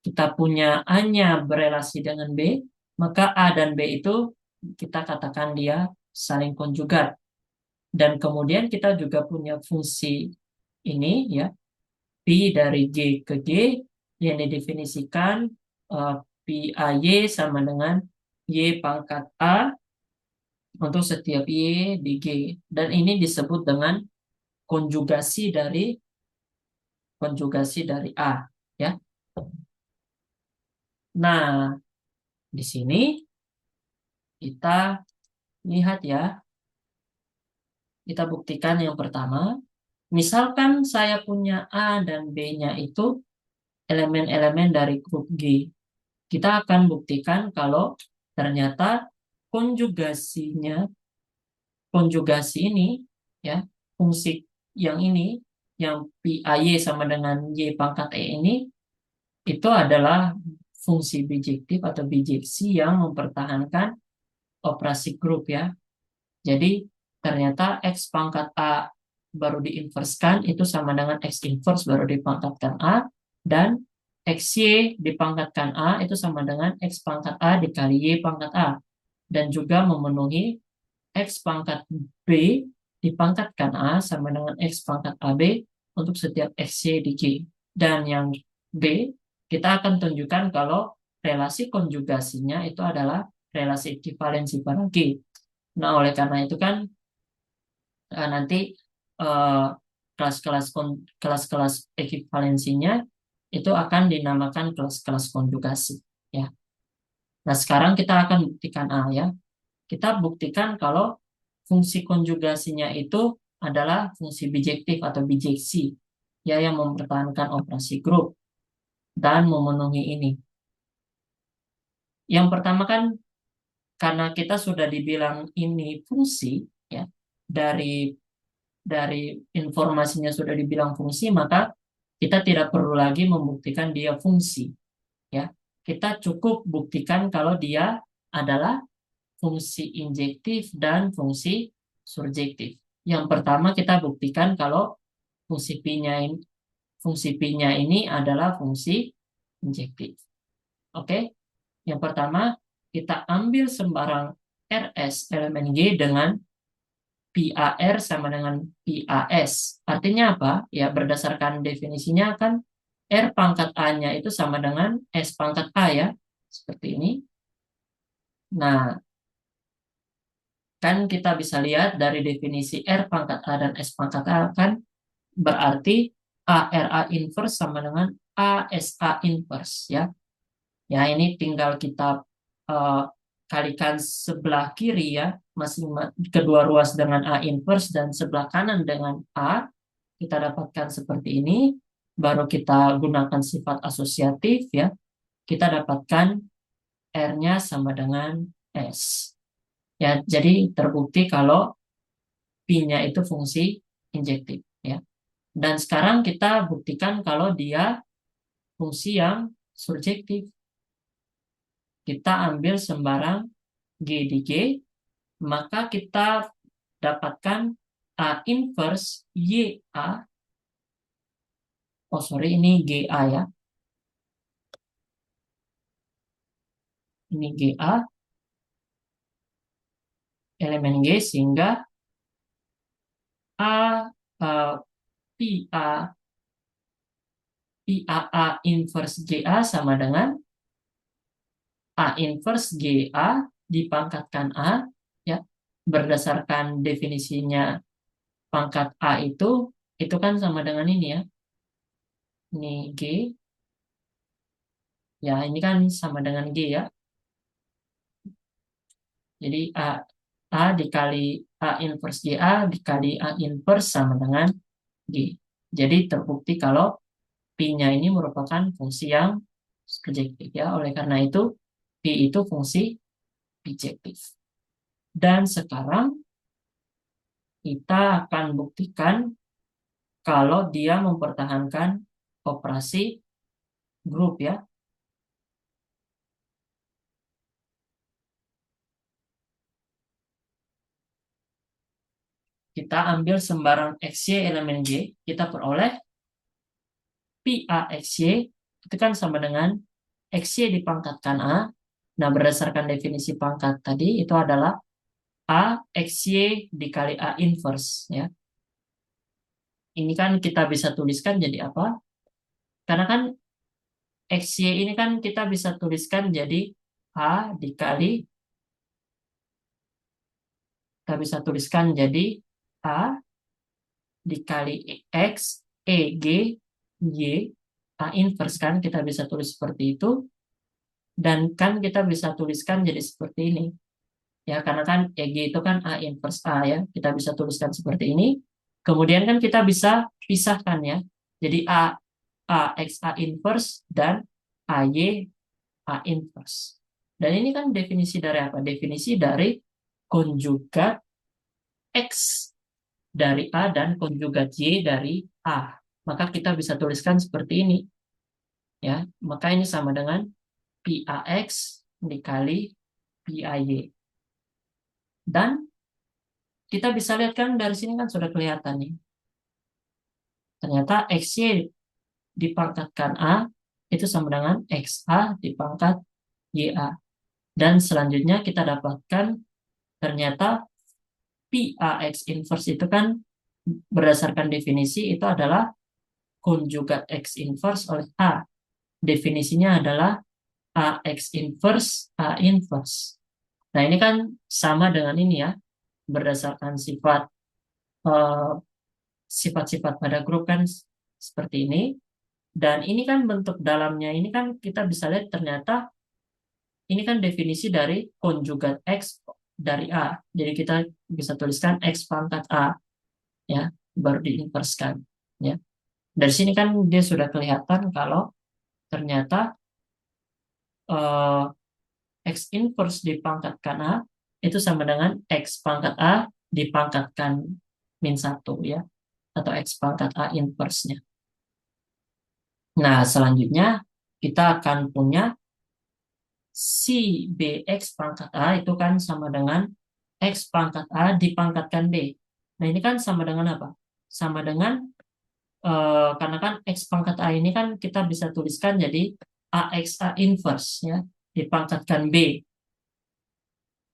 kita punya A-nya berelasi dengan B, maka A dan B itu kita katakan dia saling konjugat. Dan kemudian kita juga punya fungsi ini ya. Pi dari G ke G yang didefinisikan Pi AY sama dengan Y pangkat A untuk setiap Y di G. Dan ini disebut dengan konjugasi dari A. Ya. Nah, di sini kita lihat ya, kita buktikan yang pertama. Misalkan saya punya A dan B-nya itu elemen-elemen dari grup G. Kita akan buktikan kalau ternyata konjugasinya, konjugasi ini, ya, fungsi yang ini, yang pi AY sama dengan Y pangkat E ini, itu adalah fungsi bijektif atau bijeksi yang mempertahankan operasi grup ya. Jadi ternyata X pangkat A baru diinverskan itu sama dengan X inverse baru dipangkatkan A, dan XY dipangkatkan A itu sama dengan X pangkat A dikali Y pangkat A, dan juga memenuhi X pangkat B dipangkatkan A sama dengan X pangkat AB untuk setiap XY di G. Dan yang B, kita akan tunjukkan kalau relasi konjugasinya itu adalah relasi ekivalensi pada G. Nah, oleh karena itu kan nanti eh, kelas-kelas ekivalensinya itu akan dinamakan kelas-kelas konjugasi ya. Nah, sekarang kita akan buktikan A ya. Kita buktikan kalau fungsi konjugasinya itu adalah fungsi bijektif atau bijeksi ya, yang mempertahankan operasi grup dan memenuhi ini. Yang pertama kan karena kita sudah dibilang ini fungsi ya, dari informasinya sudah dibilang fungsi, maka kita tidak perlu lagi membuktikan dia fungsi ya. Kita cukup buktikan kalau dia adalah fungsi injektif dan fungsi surjektif. Yang pertama kita buktikan kalau fungsi pi-nya ini adalah fungsi injektif. Oke? Yang pertama kita ambil sembarang RS elemen G dengan PAR sama dengan PAS. Artinya apa? Ya, berdasarkan definisinya kan R pangkat A-nya itu sama dengan S pangkat A ya. Seperti ini. Nah, kan kita bisa lihat dari definisi R pangkat A dan S pangkat A kan berarti ARA inverse sama dengan ASA inverse ya. Ya, ini tinggal kita eh, kalikan sebelah kiri ya, masing kedua ruas dengan A inverse dan sebelah kanan dengan A, kita dapatkan seperti ini. Baru kita gunakan sifat asosiatif ya, kita dapatkan R-nya sama dengan S. Ya, jadi terbukti kalau P-nya itu fungsi injektif ya. Dan sekarang kita buktikan kalau dia fungsi yang surjektif. Kita ambil sembarang G di G, maka kita dapatkan A inverse YA. Oh sorry, ini GA ya. Ini GA, elemen G, sehingga A, PA, PAA inverse GA sama dengan A inverse GA dipangkatkan A, ya. Berdasarkan definisinya pangkat A itu kan sama dengan ini ya. Ini G, ya ini kan sama dengan G ya. Jadi A dikali A inverse GA dikali A inverse sama dengan G. Jadi terbukti kalau P-nya ini merupakan fungsi yang surjektif ya. Oleh karena itu P itu fungsi bijektif. Dan sekarang kita akan buktikan kalau dia mempertahankan operasi grup ya. Kita ambil sembarang XY elemen G, kita peroleh PAXY itu kan sama dengan XY dipangkatkan A. Nah, berdasarkan definisi pangkat tadi itu adalah A XY dikali A inverse ya. Ini kan kita bisa tuliskan jadi apa? Karena kan XY ini kan kita bisa tuliskan jadi A dikali, kita bisa tuliskan jadi A dikali X, G, Y, A inverse kan kita bisa tulis seperti itu. Dan kan kita bisa tuliskan jadi seperti ini. Ya, karena kan EG itu kan A inverse A ya. Kita bisa tuliskan seperti ini. Kemudian kan kita bisa pisahkan ya. Jadi A X A inverse dan AY A inverse. Dan ini kan definisi dari apa? Definisi dari konjugat X dari A dan konjugat Y dari A. Maka kita bisa tuliskan seperti ini ya. Maka ini sama dengan PAX dikali PAY. Dan kita bisa lihat kan dari sini kan sudah kelihatan nih. Ternyata XY dipangkatkan A itu sama dengan XA dipangkat YA. Dan selanjutnya kita dapatkan ternyata PAX inverse itu kan berdasarkan definisi itu adalah konjugat X inverse oleh A. Definisinya adalah AX inverse A inverse. Nah, ini kan sama dengan ini ya, berdasarkan eh, sifat-sifat pada grup kan seperti ini. Dan ini kan bentuk dalamnya ini kan kita bisa lihat ternyata ini kan definisi dari konjugat X dari A. Jadi kita bisa tuliskan X pangkat A ya, baru diinverskan ya. Dari sini kan dia sudah kelihatan kalau ternyata eh, X inverse dipangkatkan A itu sama dengan X pangkat A dipangkatkan min satu ya, atau X pangkat A inverse-nya. Nah, selanjutnya kita akan punya si BX pangkat A itu kan sama dengan X pangkat A dipangkatkan B. Nah, ini kan sama dengan apa? Sama dengan, karena kan X pangkat A ini kan kita bisa tuliskan jadi AX A inverse ya, dipangkatkan B.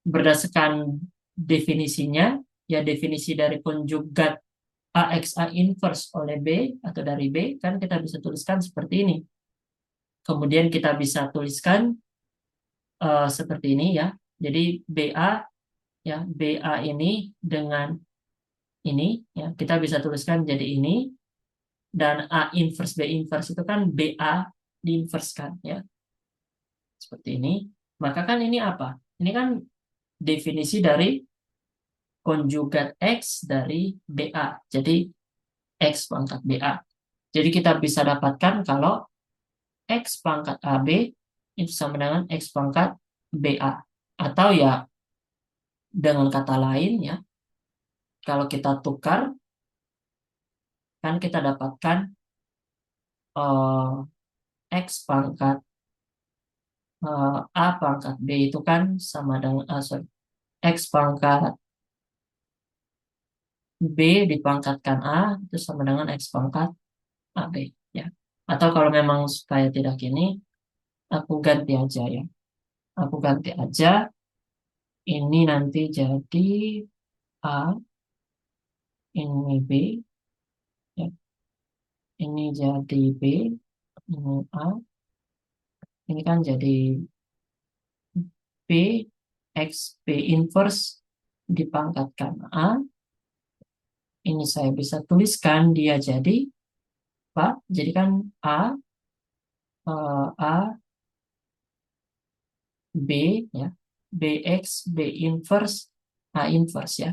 Berdasarkan definisinya, ya definisi dari konjugat AX A inverse oleh B atau dari B, kan kita bisa tuliskan seperti ini. Kemudian kita bisa tuliskan seperti ini ya. Jadi BA ya, BA ini dengan ini ya kita bisa tuliskan jadi ini, dan A inverse B inverse itu kan BA diinverskan ya seperti ini. Maka kan ini apa? Ini kan definisi dari konjugat X dari BA. Jadi X pangkat BA. Jadi kita bisa dapatkan kalau X pangkat AB itu sama dengan X pangkat BA. Atau ya dengan kata lain ya, kalau kita tukar kan kita dapatkan X pangkat A pangkat B itu kan sama dengan X pangkat B dipangkatkan A itu sama dengan X pangkat AB ya. Atau kalau memang supaya tidak ini, aku ganti aja ya. Aku ganti aja. Ini nanti jadi A, ini B, ya. Ini jadi B, ini A, ini kan jadi B, X, B inverse dipangkatkan A. Ini saya bisa tuliskan dia jadi apa? Jadi kan A, B, ya. BX, B inverse, A inverse ya.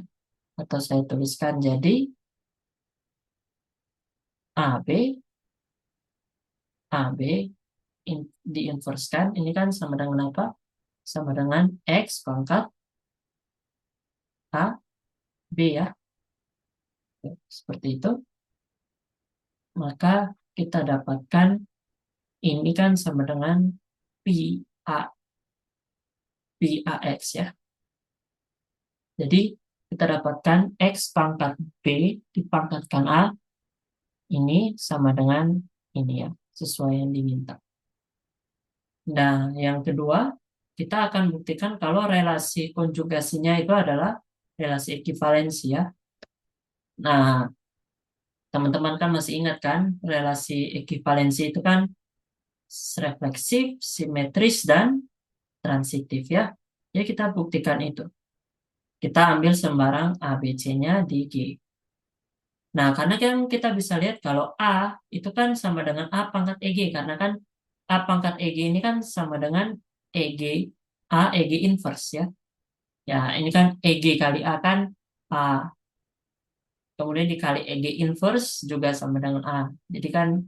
Atau saya tuliskan jadi AB, AB diinverskan. Ini kan sama dengan apa? Sama dengan X pangkat A, B ya. Seperti itu. Maka kita dapatkan ini kan sama dengan PA, PAX ya. Jadi kita dapatkan X pangkat B dipangkatkan A ini sama dengan ini ya, sesuai yang diminta. Nah, yang kedua, kita akan buktikan kalau relasi konjugasinya itu adalah relasi ekivalensi ya. Nah, Teman-teman kan masih ingat kan, relasi ekivalensi itu kan refleksif, simetris, dan transitif ya. Ya kita buktikan itu. Kita ambil sembarang A, B, C-nya di G. Nah, karena kan kita bisa lihat kalau A itu kan sama dengan A pangkat EG. Karena kan A pangkat EG ini kan sama dengan EG, A, EG inverse ya. Ya, ini kan EG kali A kan A. Kemudian dikali EG inverse juga sama dengan A. Jadi kan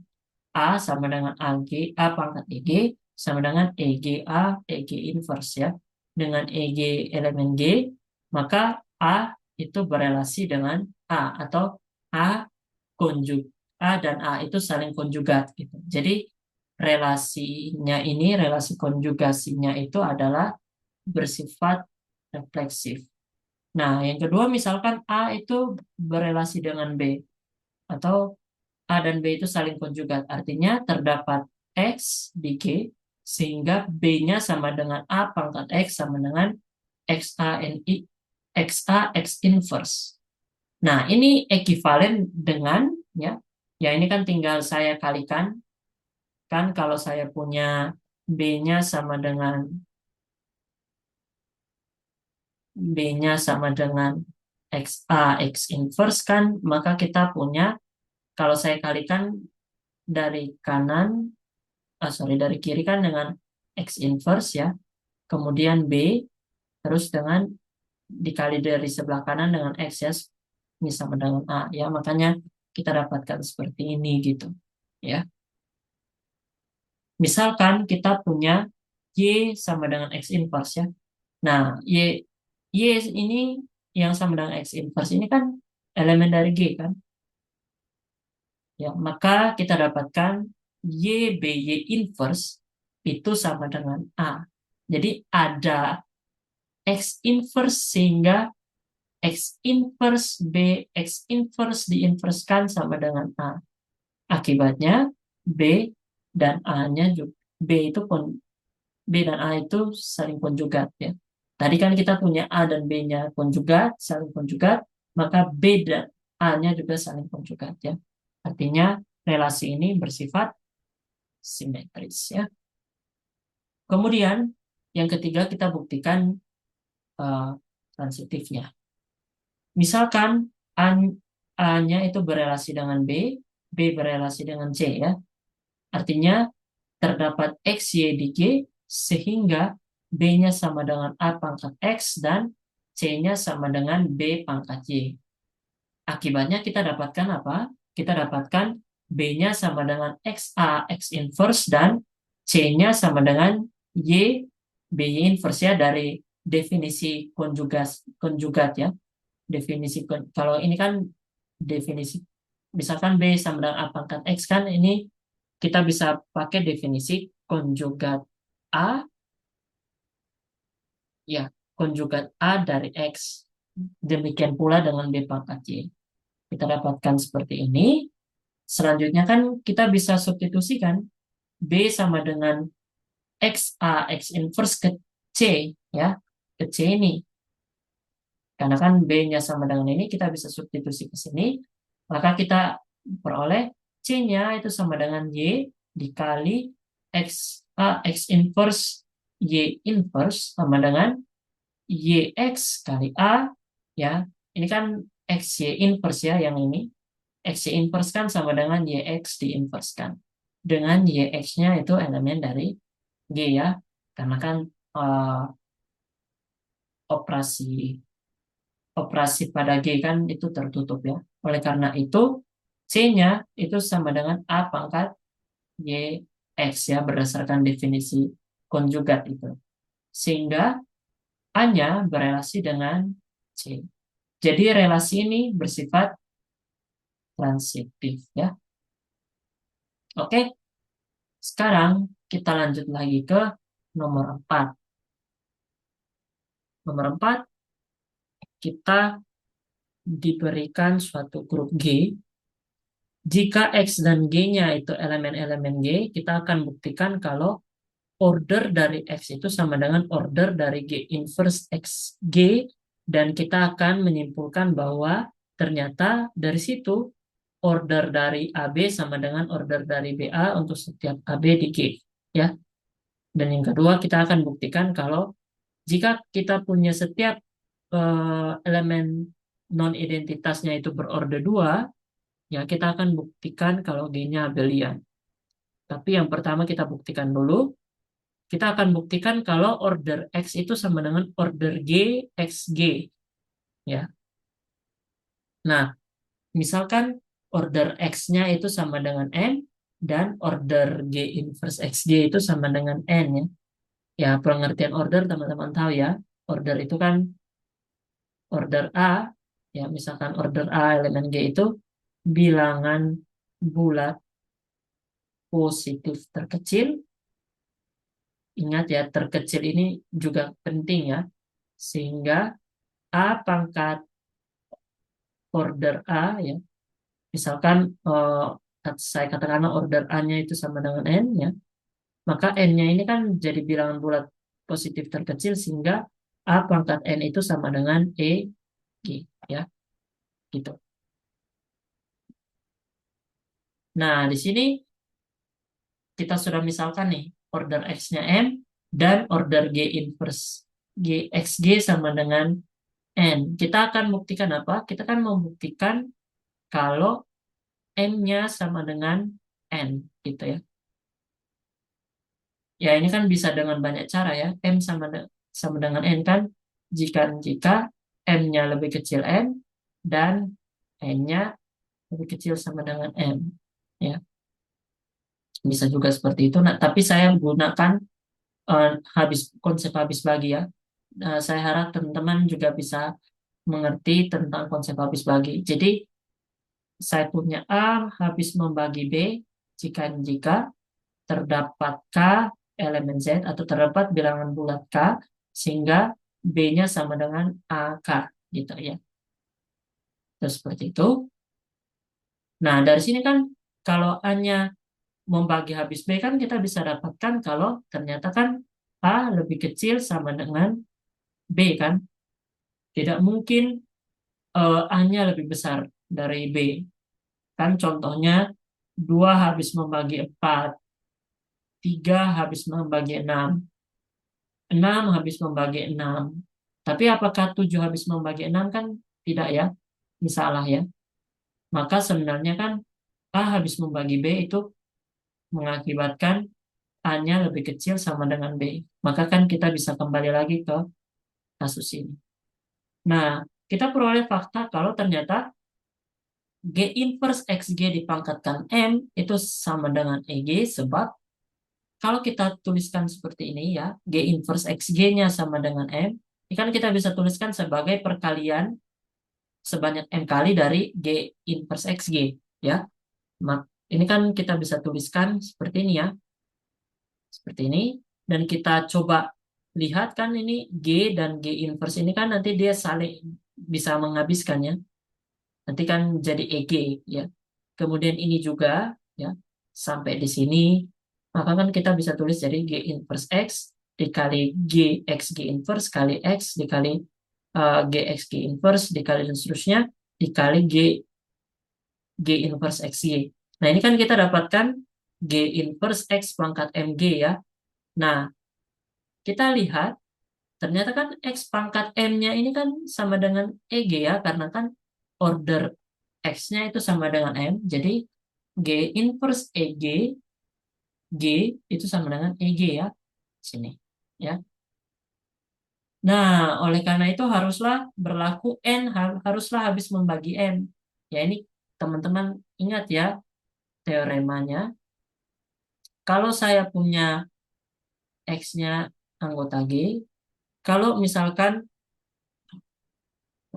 A sama dengan AG, A pangkat EG sama dengan EG A, EG inverse ya. Dengan EG elemen G, maka A itu berelasi dengan A atau A konjug. A dan A itu saling konjugat gitu. Jadi relasinya ini, relasi konjugasinya itu adalah bersifat refleksif. Nah, yang kedua misalkan A itu berelasi dengan B atau A dan B itu saling konjugat. Artinya terdapat X di G sehingga B-nya sama dengan A pangkat X sama dengan X inverse. Nah, ini ekivalen dengan ya. Ya ini kan tinggal saya kalikan kan kalau saya punya B-nya sama dengan B-nya sama dengan X inverse kan maka kita punya kalau saya kalikan dari kanan sorry dari kiri kan dengan X inverse ya, kemudian B terus dengan dikali dari sebelah kanan dengan X ya, ini sama dengan A ya, makanya kita dapatkan seperti ini gitu ya. Misalkan kita punya Y sama dengan X inverse ya. Nah, Y ini yang sama dengan X inverse ini kan elemen dari G kan. Ya, maka kita dapatkan Y inverse itu sama dengan A. Jadi ada X inverse sehingga X inverse B, X inverse diinverskan sama dengan A. Akibatnya B dan A-nya juga B itu B dan A itu saling konjugat ya. Tadi kan kita punya A dan B-nya konjugat, saling konjugat, maka B dan A-nya juga saling konjugat ya. Artinya relasi ini bersifat simetris ya. Kemudian yang ketiga kita buktikan uh, transitifnya. Misalkan A-nya itu berelasi dengan B berelasi dengan C ya. Artinya terdapat X, Y di G sehingga B-nya sama dengan A pangkat X dan C-nya sama dengan B pangkat Y. Akibatnya kita dapatkan apa? Kita dapatkan B-nya sama dengan X inverse dan C-nya sama dengan Y inverse ya dari definisi konjugat ya. Definisi kalau ini kan definisi misalkan B sama dengan A pangkat X kan ini kita bisa pakai definisi konjugat A ya, konjugat A dari X. Demikian pula dengan B pangkat Y. Kita dapatkan seperti ini. Selanjutnya kan kita bisa substitusikan B sama dengan X inverse ke C ya, ke C ini. Karena kan B-nya sama dengan ini, kita bisa substitusi ke sini. Maka kita peroleh C-nya itu sama dengan Y dikali X inverse Y inverse sama dengan YX kali A. Ya, ini kan XY inverse ya yang ini. XY inverse kan sama dengan YX diinverskan. Dengan YX-nya itu elemen dari G ya. Karena kan uh, operasi operasi pada G kan itu tertutup ya. Oleh karena itu, C-nya itu sama dengan A pangkat YX ya, berdasarkan definisi konjugat itu. Sehingga A-nya berelasi dengan C. Jadi relasi ini bersifat transitif ya. Oke, sekarang kita lanjut lagi ke nomor 4. Nomor 4, kita diberikan suatu grup G. Jika X dan G-nya itu elemen-elemen G, kita akan buktikan kalau order dari X itu sama dengan order dari G inverse X G, dan kita akan menyimpulkan bahwa ternyata dari situ order dari AB sama dengan order dari BA untuk setiap AB di G. Ya. Dan yang kedua, kita akan buktikan kalau jika kita punya setiap elemen non-identitasnya itu berorder 2, ya kita akan buktikan kalau G-nya abelian. Tapi yang pertama kita buktikan dulu, kita akan buktikan kalau order X itu sama dengan order G, XG. Ya. Nah, misalkan order X-nya itu sama dengan M, dan order G inverse XG itu sama dengan N ya. Ya, pengertian order teman-teman tahu ya. Order itu kan order A, ya misalkan order A elemen G itu bilangan bulat positif terkecil. Ingat ya, terkecil ini juga penting ya. Sehingga A pangkat order A ya. Misalkan saya katakanlah order A-nya itu sama dengan N ya. Maka N-nya ini kan jadi bilangan bulat positif terkecil sehingga A pangkat N itu sama dengan G ya. Gitu. Nah, di sini kita sudah misalkan nih order X-nya M dan order G inverse GXG sama dengan N. Kita akan buktikan apa? Kita akan membuktikan kalau M-nya sama dengan N gitu ya. Ya ini kan bisa dengan banyak cara ya. M sama dengan N kan jika M-nya lebih kecil N dan N-nya lebih kecil sama dengan M. Ya, bisa juga seperti itu. Nah, tapi saya gunakan konsep habis bagi ya. Saya harap teman-teman juga bisa mengerti tentang konsep habis bagi. Jadi saya punya A habis membagi B jika terdapat K elemen Z atau terdapat bilangan bulat K sehingga B-nya sama dengan AK gitu ya. Terus seperti itu. Nah, dari sini kan kalau A-nya membagi habis B kan kita bisa dapatkan kalau ternyata kan A lebih kecil sama dengan B kan. Tidak mungkin A-nya lebih besar dari B. Kan contohnya 2 habis membagi 4, 3 habis membagi 6, 6 habis membagi 6. Tapi apakah 7 habis membagi 6 kan tidak ya? Ini salah ya. Maka sebenarnya kan A habis membagi B itu mengakibatkan A-nya lebih kecil sama dengan B. Maka kan kita bisa kembali lagi ke kasus ini. Nah, kita peroleh fakta kalau ternyata G inverse XG dipangkatkan M itu sama dengan EG sebab kalau kita tuliskan seperti ini ya, G inverse XG-nya sama dengan M, ini kan kita bisa tuliskan sebagai perkalian sebanyak M kali dari G inverse XG ya. Ini kan kita bisa tuliskan seperti ini ya. Seperti ini. Dan kita coba lihat kan ini G dan G inverse ini kan nanti dia saling bisa menghabiskan ya. Nanti kan jadi EG ya. Kemudian ini juga ya sampai di sini. Maka kan kita bisa tulis jadi G inverse X dikali G X G inverse kali X dikali G X G inverse dikali dan seterusnya dikali G inverse XY. Nah, ini kan kita dapatkan G inverse X pangkat MG ya. Nah, kita lihat ternyata kan X pangkat M-nya ini kan sama dengan EG ya, karena kan order X-nya itu sama dengan M. Jadi, G inverse EG, G itu sama dengan EG ya. Sini. Ya. Nah, oleh karena itu haruslah berlaku N, haruslah habis membagi M. Ya, ini teman-teman ingat ya teoremanya. Kalau saya punya X-nya anggota G, kalau misalkan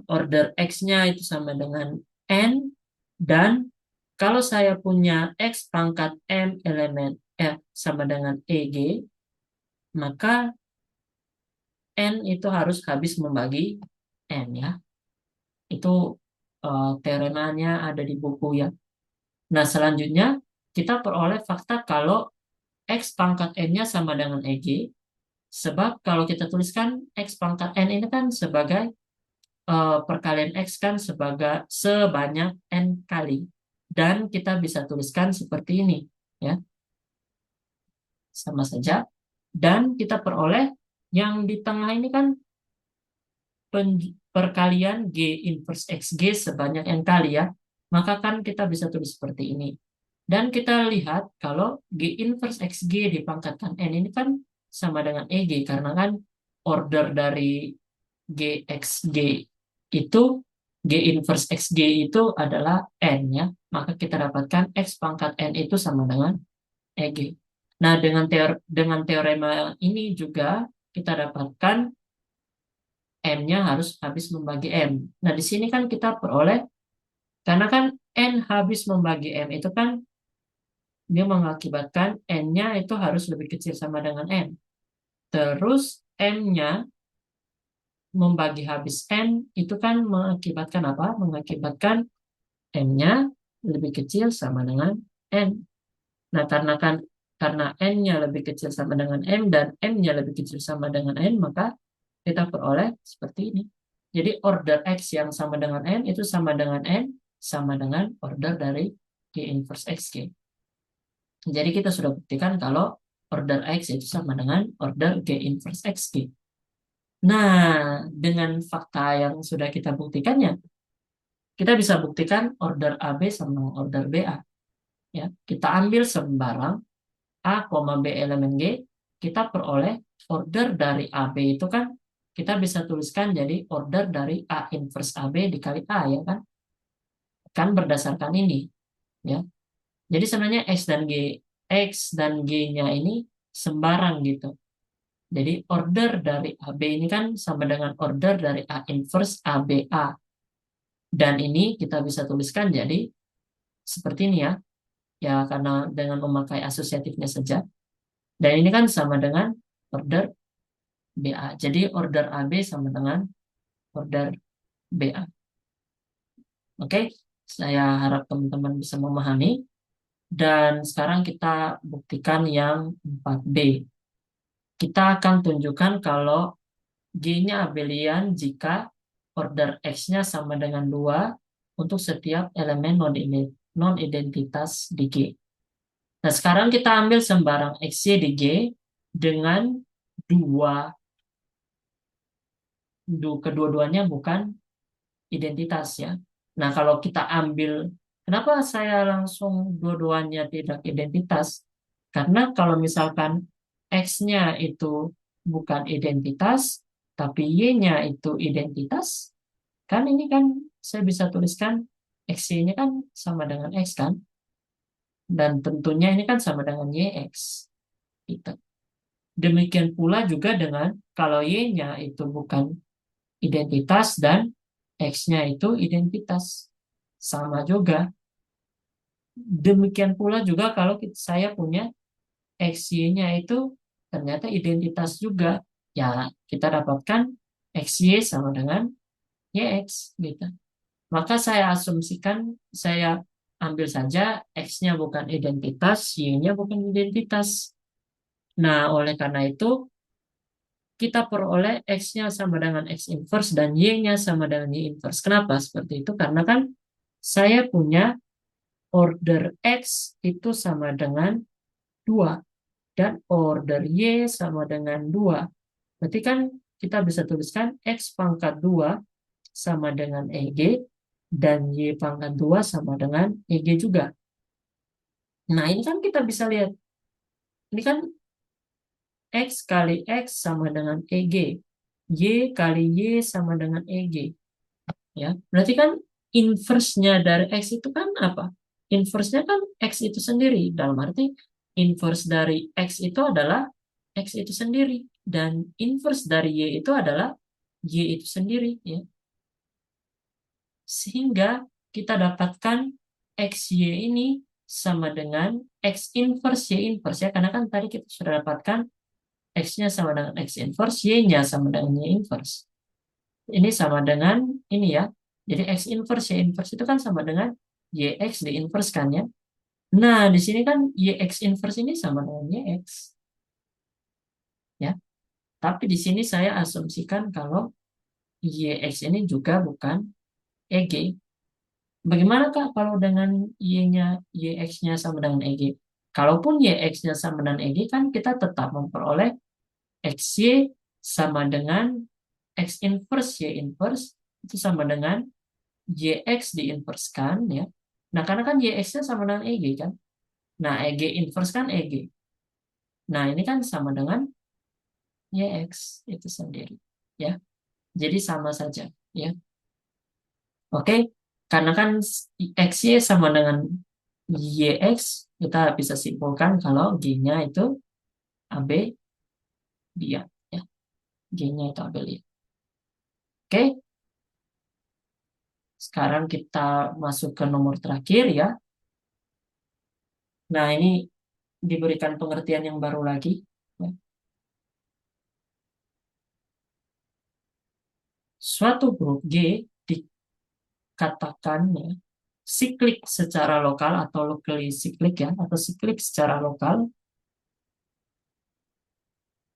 order X-nya itu sama dengan N, dan kalau saya punya X pangkat M elemen F sama dengan EG, maka N itu harus habis membagi N ya. Itu teoremanya ada di buku ya. Nah, selanjutnya kita peroleh fakta kalau X pangkat N-nya sama dengan EG, sebab kalau kita tuliskan X pangkat N ini kan sebagai perkalian X kan sebanyak N kali. Dan kita bisa tuliskan seperti ini, ya, sama saja. Dan kita peroleh yang di tengah ini kan perkalian G inverse XG sebanyak N kali ya. Maka kan kita bisa tulis seperti ini. Dan kita lihat kalau G inverse XG dipangkatkan N ini kan sama dengan EG. Karena kan order dari GXG itu, G inverse XG itu adalah N ya. Maka kita dapatkan X pangkat N itu sama dengan EG. Nah, dengan teorema ini juga kita dapatkan N-nya harus habis membagi M. Nah, di sini kan kita peroleh, karena kan N habis membagi M itu kan dia mengakibatkan N-nya itu harus lebih kecil sama dengan M. Terus M-nya membagi habis N itu kan mengakibatkan apa? Mengakibatkan M-nya lebih kecil sama dengan N. Nah, karena N-nya lebih kecil sama dengan M dan M-nya lebih kecil sama dengan N, maka kita peroleh seperti ini. Jadi order X yang sama dengan N itu sama dengan N sama dengan order dari G inverse XG. Jadi kita sudah buktikan kalau order X itu sama dengan order G inverse XG. Nah, dengan fakta yang sudah kita buktikannya, kita bisa buktikan order AB sama order BA. Ya, kita ambil sembarang A, B elemen G, kita peroleh order dari AB itu kan kita bisa tuliskan jadi order dari A inverse AB dikali A ya kan? Kan berdasarkan ini ya. Jadi sebenarnya X dan G-nya ini sembarang gitu. Jadi order dari AB ini kan sama dengan order dari A inverse ABA. Dan ini kita bisa tuliskan jadi seperti ini ya. Ya karena dengan memakai asosiatifnya saja. Dan ini kan sama dengan order BA. Jadi order AB sama dengan order BA. Oke, saya harap teman-teman bisa memahami. Dan sekarang kita buktikan yang 4B. Kita akan tunjukkan kalau G-nya abelian jika order X-nya sama dengan 2 untuk setiap elemen non-identitas di G. Nah, sekarang kita ambil sembarang XY di G dengan dua, kedua-duanya bukan identitas ya. Nah, kalau kita ambil, kenapa saya langsung dua-duanya tidak identitas? Karena kalau misalkan X-nya itu bukan identitas, tapi Y-nya itu identitas, kan ini kan saya bisa tuliskan XY-nya kan sama dengan X kan? Dan tentunya ini kan sama dengan YX. Gitu. Demikian pula juga dengan kalau Y-nya itu bukan identitas dan X-nya itu identitas. Sama juga. Demikian pula juga kalau saya punya XY-nya itu ternyata identitas juga. Ya, kita dapatkan XY sama dengan YX gitu. Maka saya asumsikan, saya ambil saja X-nya bukan identitas, Y-nya bukan identitas. Nah, oleh karena itu, kita peroleh X-nya sama dengan X inverse dan Y-nya sama dengan Y inverse. Kenapa seperti itu? Karena kan saya punya order X itu sama dengan 2 dan order Y sama dengan 2. Berarti kan kita bisa tuliskan X pangkat 2 sama dengan EG dan Y pangkat 2 sama dengan EG juga. Nah, ini kan kita bisa lihat. Ini kan X kali X sama dengan EG. Y kali Y sama dengan EG. Ya, berarti kan inverse-nya dari X itu kan apa? Inverse-nya kan X itu sendiri. Dalam arti inverse dari X itu adalah X itu sendiri. Dan inverse dari Y itu adalah Y itu sendiri. Ya. Sehingga kita dapatkan XY ini sama dengan X inverse Y inverse ya. Karena kan tadi kita sudah dapatkan X-nya sama dengan X inverse, Y-nya sama dengan Y inverse. Ini sama dengan ini ya. Jadi X inverse, Y inverse itu kan sama dengan YX di inverse kan ya. Nah, di sini kan YX inverse ini sama dengan YX. Ya. Tapi di sini saya asumsikan kalau YX ini juga bukan EG. Bagaimana Kak kalau dengan Y-nya, YX-nya sama dengan EG? Kalaupun YX-nya sama dengan EG kan kita tetap memperoleh XY sama dengan X inverse Y inverse itu sama dengan YX diinverskan ya. Nah, karena kan YX-nya sama dengan EG kan. Nah, EG inverse kan EG. Nah, ini kan sama dengan YX itu sendiri ya. Jadi sama saja ya. Oke, karena kan XY sama dengan YX, kita bisa simpulkan kalau G-nya itu AB dia ya. G-nya itu AB dia. Oke, sekarang kita masuk ke nomor terakhir ya. Nah, ini diberikan pengertian yang baru lagi. Ya. Suatu grup G dikatakan ya, siklik secara lokal atau locally siklik ya, atau siklik secara lokal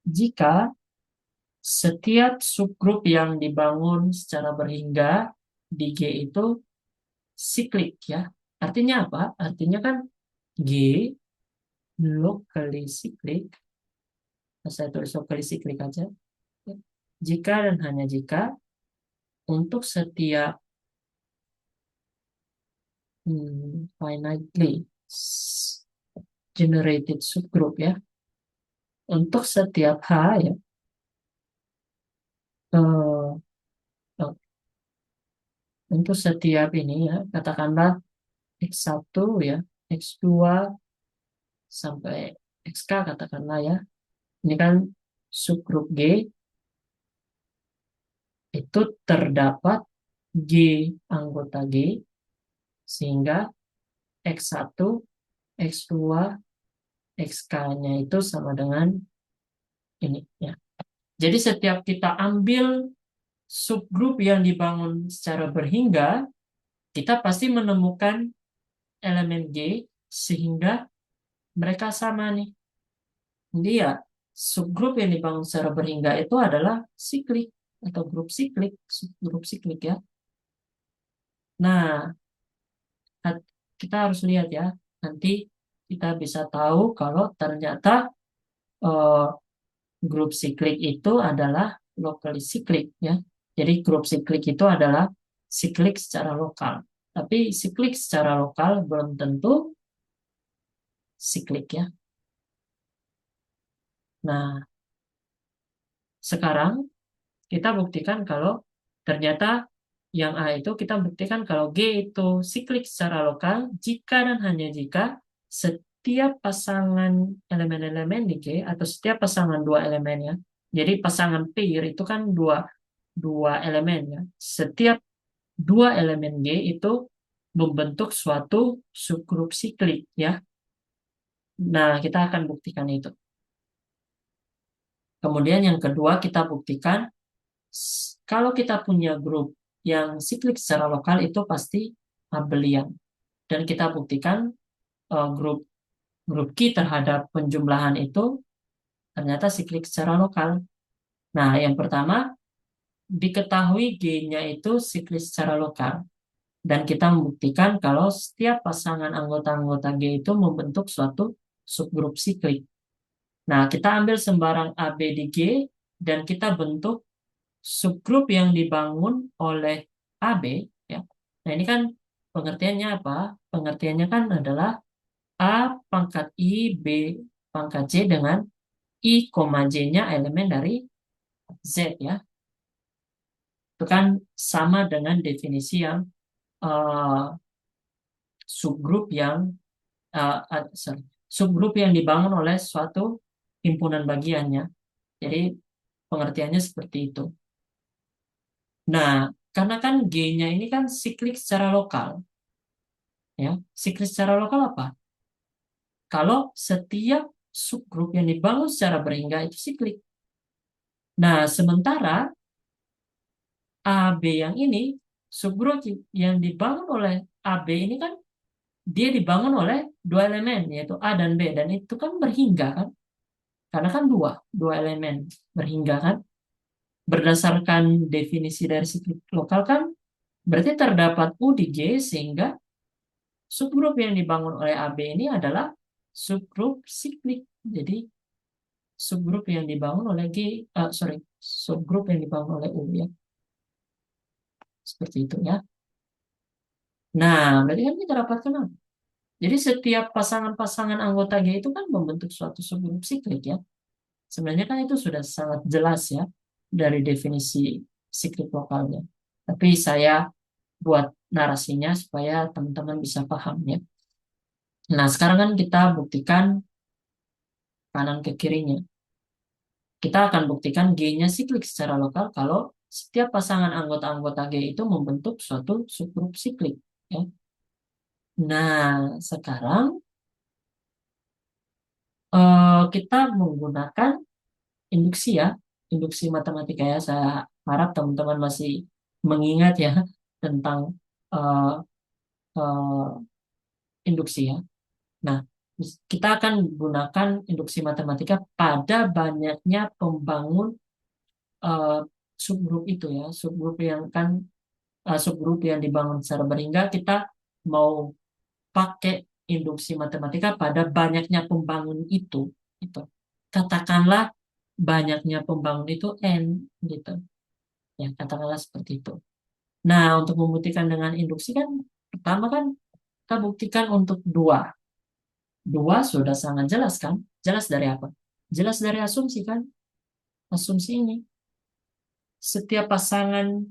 jika setiap subgrup yang dibangun secara berhingga di G itu siklik ya. Artinya apa? Artinya kan G locally siklik. Saya tulis locally siklik aja. Jika dan hanya jika untuk setiap finitely generated subgroup ya. Untuk setiap H ya. eh, oh, untuk setiap ini ya, katakanlah X1 ya, X2 sampai XK katakanlah ya. Ini kan subgrup G itu terdapat G anggota G sehingga X1, X2, XK-nya itu sama dengan ini ya. Jadi setiap kita ambil subgrup yang dibangun secara berhingga, kita pasti menemukan elemen G sehingga mereka sama nih. Dia subgrup yang dibangun secara berhingga itu adalah siklik atau grup siklik, subgrup siklik ya. Nah, kita harus lihat ya. Nanti kita bisa tahu kalau ternyata eh, grup siklik itu adalah locally siklik ya. Jadi grup siklik itu adalah siklik secara lokal. Tapi siklik secara lokal belum tentu siklik ya. Nah, sekarang kita buktikan kalau ternyata yang A itu kita buktikan kalau G itu siklik secara lokal jika dan hanya jika setiap pasangan elemen-elemen di G atau setiap pasangan dua elemennya. Jadi pasangan pair itu kan dua dua elemen ya. Setiap dua elemen G itu membentuk suatu subgrup siklik ya. Nah, kita akan buktikan itu. Kemudian yang kedua kita buktikan kalau kita punya grup yang siklik secara lokal itu pasti abelian. Dan kita buktikan grup grup Q terhadap penjumlahan itu ternyata siklik secara lokal. Nah, yang pertama diketahui G-nya itu siklik secara lokal. Dan kita membuktikan kalau setiap pasangan anggota-anggota G itu membentuk suatu subgrup siklik. Nah, kita ambil sembarang AB di G dan kita bentuk subgrup yang dibangun oleh AB ya. Nah, ini kan pengertiannya apa? Pengertiannya kan adalah A pangkat I B pangkat J dengan I, J-nya elemen dari Z ya. Itu kan sama dengan definisi yang eh, subgrup yang sorry, subgrup yang dibangun oleh suatu himpunan bagiannya. Jadi pengertiannya seperti itu. Nah, karena kan G-nya ini kan siklik secara lokal, ya. Siklik secara lokal apa? Kalau setiap subgrup yang dibangun secara berhingga itu siklik. Nah, sementara AB yang ini, subgrup yang dibangun oleh AB ini kan dia dibangun oleh dua elemen, yaitu A dan B. Dan itu kan berhingga kan? Karena kan dua elemen berhingga kan? Berdasarkan definisi dari siklik lokal kan Berarti terdapat U di G sehingga subgrup yang dibangun oleh AB ini adalah subgrup siklik. Jadi subgrup yang dibangun oleh subgrup yang dibangun oleh U ya. Seperti itu ya. Nah, berarti kan kita dapatkan apa? Jadi setiap pasangan-pasangan anggota G itu kan membentuk suatu subgrup siklik ya. Sebenarnya kan itu sudah sangat jelas ya dari definisi siklik lokalnya. Tapi saya buat narasinya supaya teman-teman bisa paham ya. Nah, sekarang kan kita buktikan kanan ke kirinya. Kita akan buktikan G-nya siklik secara lokal kalau setiap pasangan anggota-anggota G itu membentuk suatu subgrup siklik. Ya. Nah, sekarang kita menggunakan induksi ya, induksi matematika ya. Saya harap teman-teman masih mengingat ya tentang eh, eh, induksi ya. Nah, kita akan gunakan induksi matematika pada banyaknya pembangun eh, subgrup itu ya, subgrup yang dibangun secara berhingga. Kita mau pakai induksi matematika pada banyaknya pembangun itu. Katakanlah banyaknya pembangun itu n gitu. Ya, katakanlah seperti itu. Nah, untuk membuktikan dengan induksi kan pertama kan kita buktikan untuk dua. Dua sudah sangat jelas kan? Jelas dari apa? Jelas dari asumsi kan? Asumsi ini. Setiap pasangan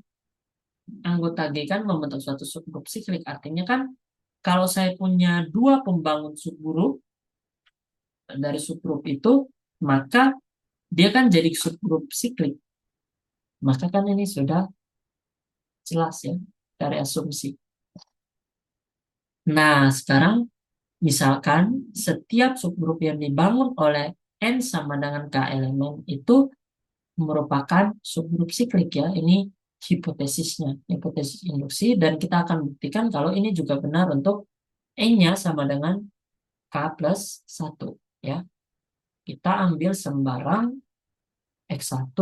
anggota G kan membentuk suatu subgrup siklik. Artinya kan kalau saya punya dua pembangun subgrup dari subgrup itu, maka dia kan jadi subgrup siklik. Maka kan ini sudah jelas ya dari asumsi. Nah, sekarang misalkan setiap subgrup yang dibangun oleh N sama dengan K elemen itu merupakan subgrup siklik ya. Ini hipotesisnya, hipotesis induksi, dan kita akan buktikan kalau ini juga benar untuk N-nya sama dengan K plus 1 ya. Kita ambil sembarang X1,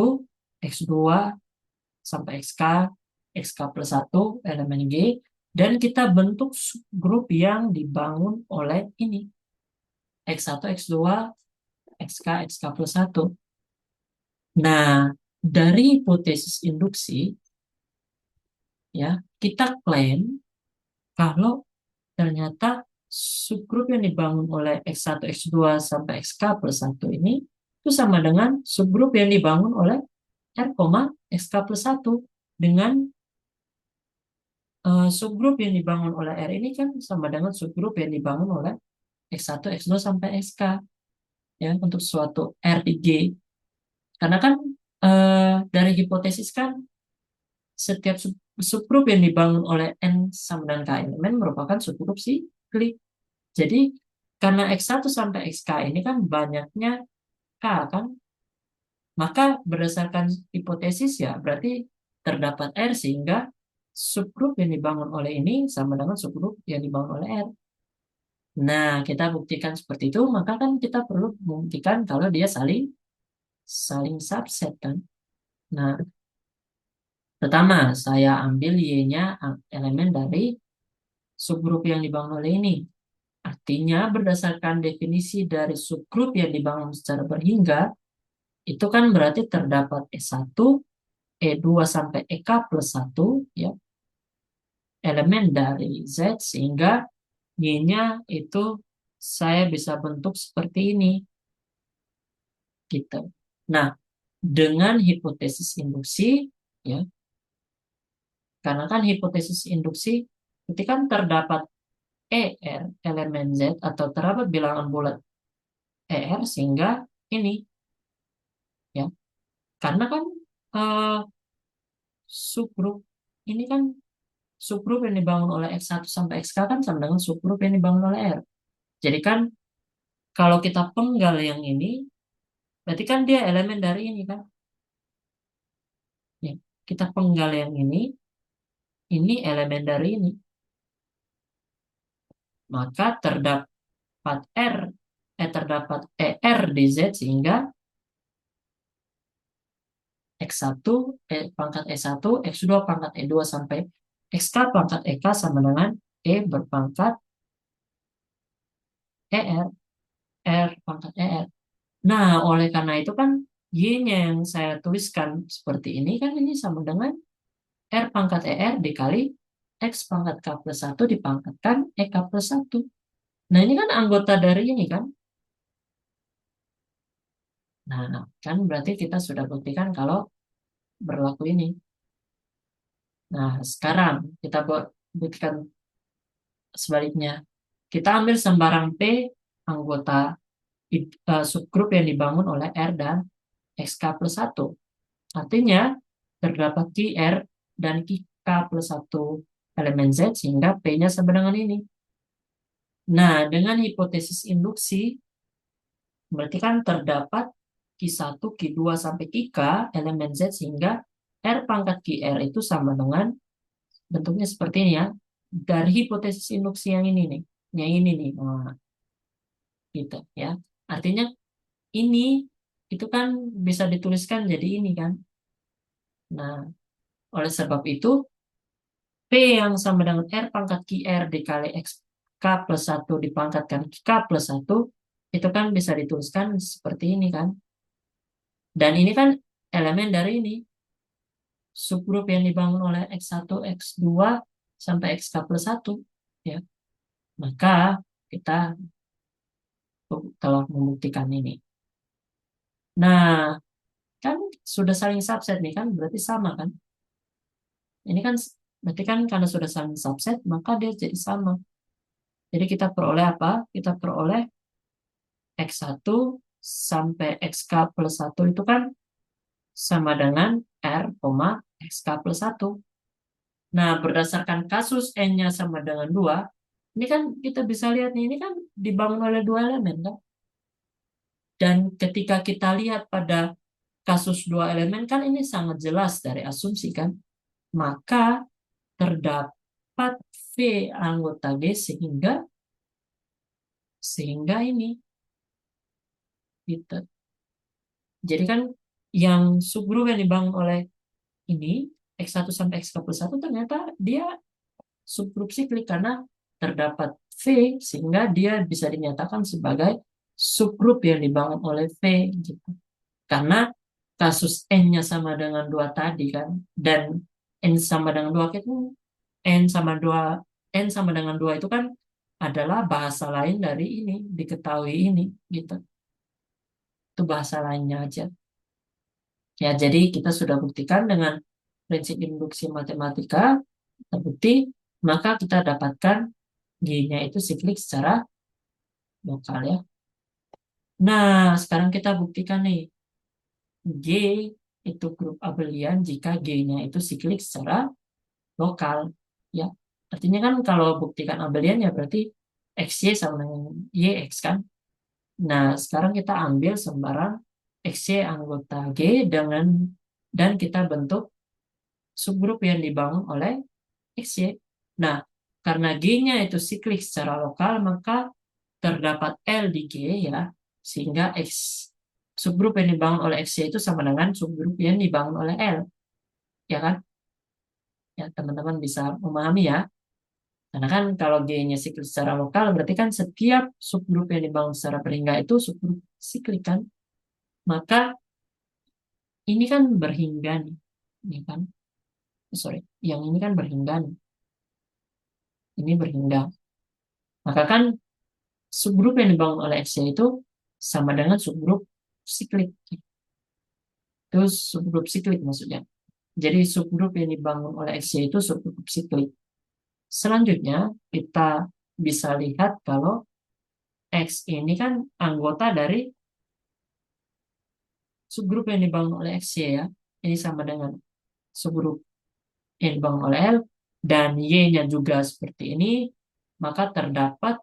X2 sampai XK plus 1 elemen G, dan kita bentuk subgrup yang dibangun oleh ini X1, X2, XK plus 1. Nah, dari hipotesis induksi ya, kita klaim kalau ternyata subgrup yang dibangun oleh X1, X2 sampai XK plus 1 ini itu sama dengan subgrup yang dibangun oleh R, XK plus 1 dengan subgrup yang dibangun oleh R ini kan sama dengan subgrup yang dibangun oleh X1, X2 sampai XK ya untuk suatu R di G. Karena kan dari hipotesis kan setiap subgrup yang dibangun oleh N sama dengan K elemen merupakan subgrup siklik. Jadi karena X1 sampai XK ini kan banyaknya K kan, maka berdasarkan hipotesis ya berarti terdapat R sehingga subgrup yang dibangun oleh ini sama dengan subgrup yang dibangun oleh R. Nah, kita buktikan seperti itu, maka kan kita perlu membuktikan kalau dia saling saling subset kan. Nah, pertama saya ambil Y-nya elemen dari subgrup yang dibangun oleh ini. Artinya berdasarkan definisi dari subgrup yang dibangun secara berhingga, itu kan berarti terdapat E1, E2 sampai EK plus 1 ya, elemen dari Z sehingga Y-nya itu saya bisa bentuk seperti ini gitu. Nah, dengan hipotesis induksi ya, karena kan hipotesis induksi ketika terdapat ER elemen Z atau terdapat bilangan bulat ER sehingga ini ya, karena kan eh, subgrup ini kan subgrup yang dibangun oleh X1 sampai XK kan sama dengan subgrup yang dibangun oleh R. Jadi kan kalau kita penggal yang ini, berarti kan dia elemen dari ini kan. Ya, kita penggal yang ini elemen dari ini. Maka terdapat terdapat ER di Z sehingga X1, pangkat E1, X2 pangkat E2 sampai XK pangkat EK sama dengan E berpangkat ER, R pangkat ER. Nah, oleh karena itu kan Y-nya yang saya tuliskan seperti ini kan ini sama dengan R pangkat ER dikali X pangkat K plus 1 dipangkatkan EK plus 1. Nah, ini kan anggota dari ini kan. Nah, kan berarti kita sudah buktikan kalau berlaku ini. Nah, sekarang kita buat buktikan sebaliknya. Kita ambil sembarang P anggota subgrup yang dibangun oleh R dan XK plus 1. Artinya, terdapat QR dan KK plus 1 elemen Z sehingga P-nya sama dengan ini. Nah, dengan hipotesis induksi, berarti kan terdapat Q1, Q2, sampai Qk elemen Z sehingga R pangkat QR itu sama dengan bentuknya seperti ini ya. Dari hipotesis induksi yang ini nih. Yang ini nih. Nah, gitu ya. Artinya ini itu kan bisa dituliskan jadi ini kan. Nah, oleh sebab itu P yang sama dengan R pangkat QR dikali X K plus 1 dipangkatkan K plus 1 itu kan bisa dituliskan seperti ini kan. Dan ini kan elemen dari ini subgrup yang dibangun oleh X1, X2 sampai XK plus 1 ya. Maka kita telah membuktikan ini. Nah, kan sudah saling subset nih kan berarti sama kan. Ini kan berarti kan karena sudah saling subset maka dia jadi sama. Jadi kita peroleh apa? Kita peroleh X1 sampai XK plus 1 itu kan sama dengan R, XK plus 1. Nah, berdasarkan kasus N-nya sama dengan 2, ini kan kita bisa lihat nih, ini kan dibangun oleh dua elemen kan. Dan ketika kita lihat pada kasus dua elemen kan ini sangat jelas dari asumsi kan. Maka terdapat V anggota G sehingga ini gitu. Jadi kan yang subgrup yang dibangun oleh ini X1 sampai X plus 1 ternyata dia subgrup siklik karena terdapat V sehingga dia bisa dinyatakan sebagai subgrup yang dibangun oleh V gitu. Karena kasus N-nya sama dengan 2 tadi kan dan N sama dengan 2 itu N sama 2 N sama dengan 2 itu kan adalah bahasa lain dari ini diketahui ini gitu. Itu bahasa lainnya aja. Ya, jadi kita sudah buktikan dengan prinsip induksi matematika terbukti, maka kita dapatkan G-nya itu siklik secara lokal ya. Nah, sekarang kita buktikan nih, G itu grup abelian jika G-nya itu siklik secara lokal ya. Artinya kan kalau buktikan abelian ya berarti XY sama dengan YX kan. Nah, sekarang kita ambil sembarang XY anggota G dan kita bentuk subgrup yang dibangun oleh XY. Nah, karena G-nya itu siklik secara lokal, maka terdapat L di G ya, sehingga X subgrup yang dibangun oleh XY itu sama dengan subgrup yang dibangun oleh L, ya kan? Ya, teman-teman bisa memahami ya. Karena kan kalau G-nya siklik secara lokal, berarti kan setiap subgrup yang dibangun secara berhingga itu subgrup siklik kan? Maka ini kan berhingga nih, ini kan? Sorry, yang ini kan berhingga nih. Ini berhingga. Maka kan subgrup yang dibangun oleh XY itu sama dengan subgrup siklik. Itu subgrup siklik maksudnya. Jadi subgrup yang dibangun oleh XY itu subgrup siklik. Selanjutnya kita bisa lihat kalau X ini kan anggota dari subgrup yang dibangun oleh XY ya. Ini sama dengan subgrup yang dibangun oleh L dan Y-nya juga seperti ini. Maka terdapat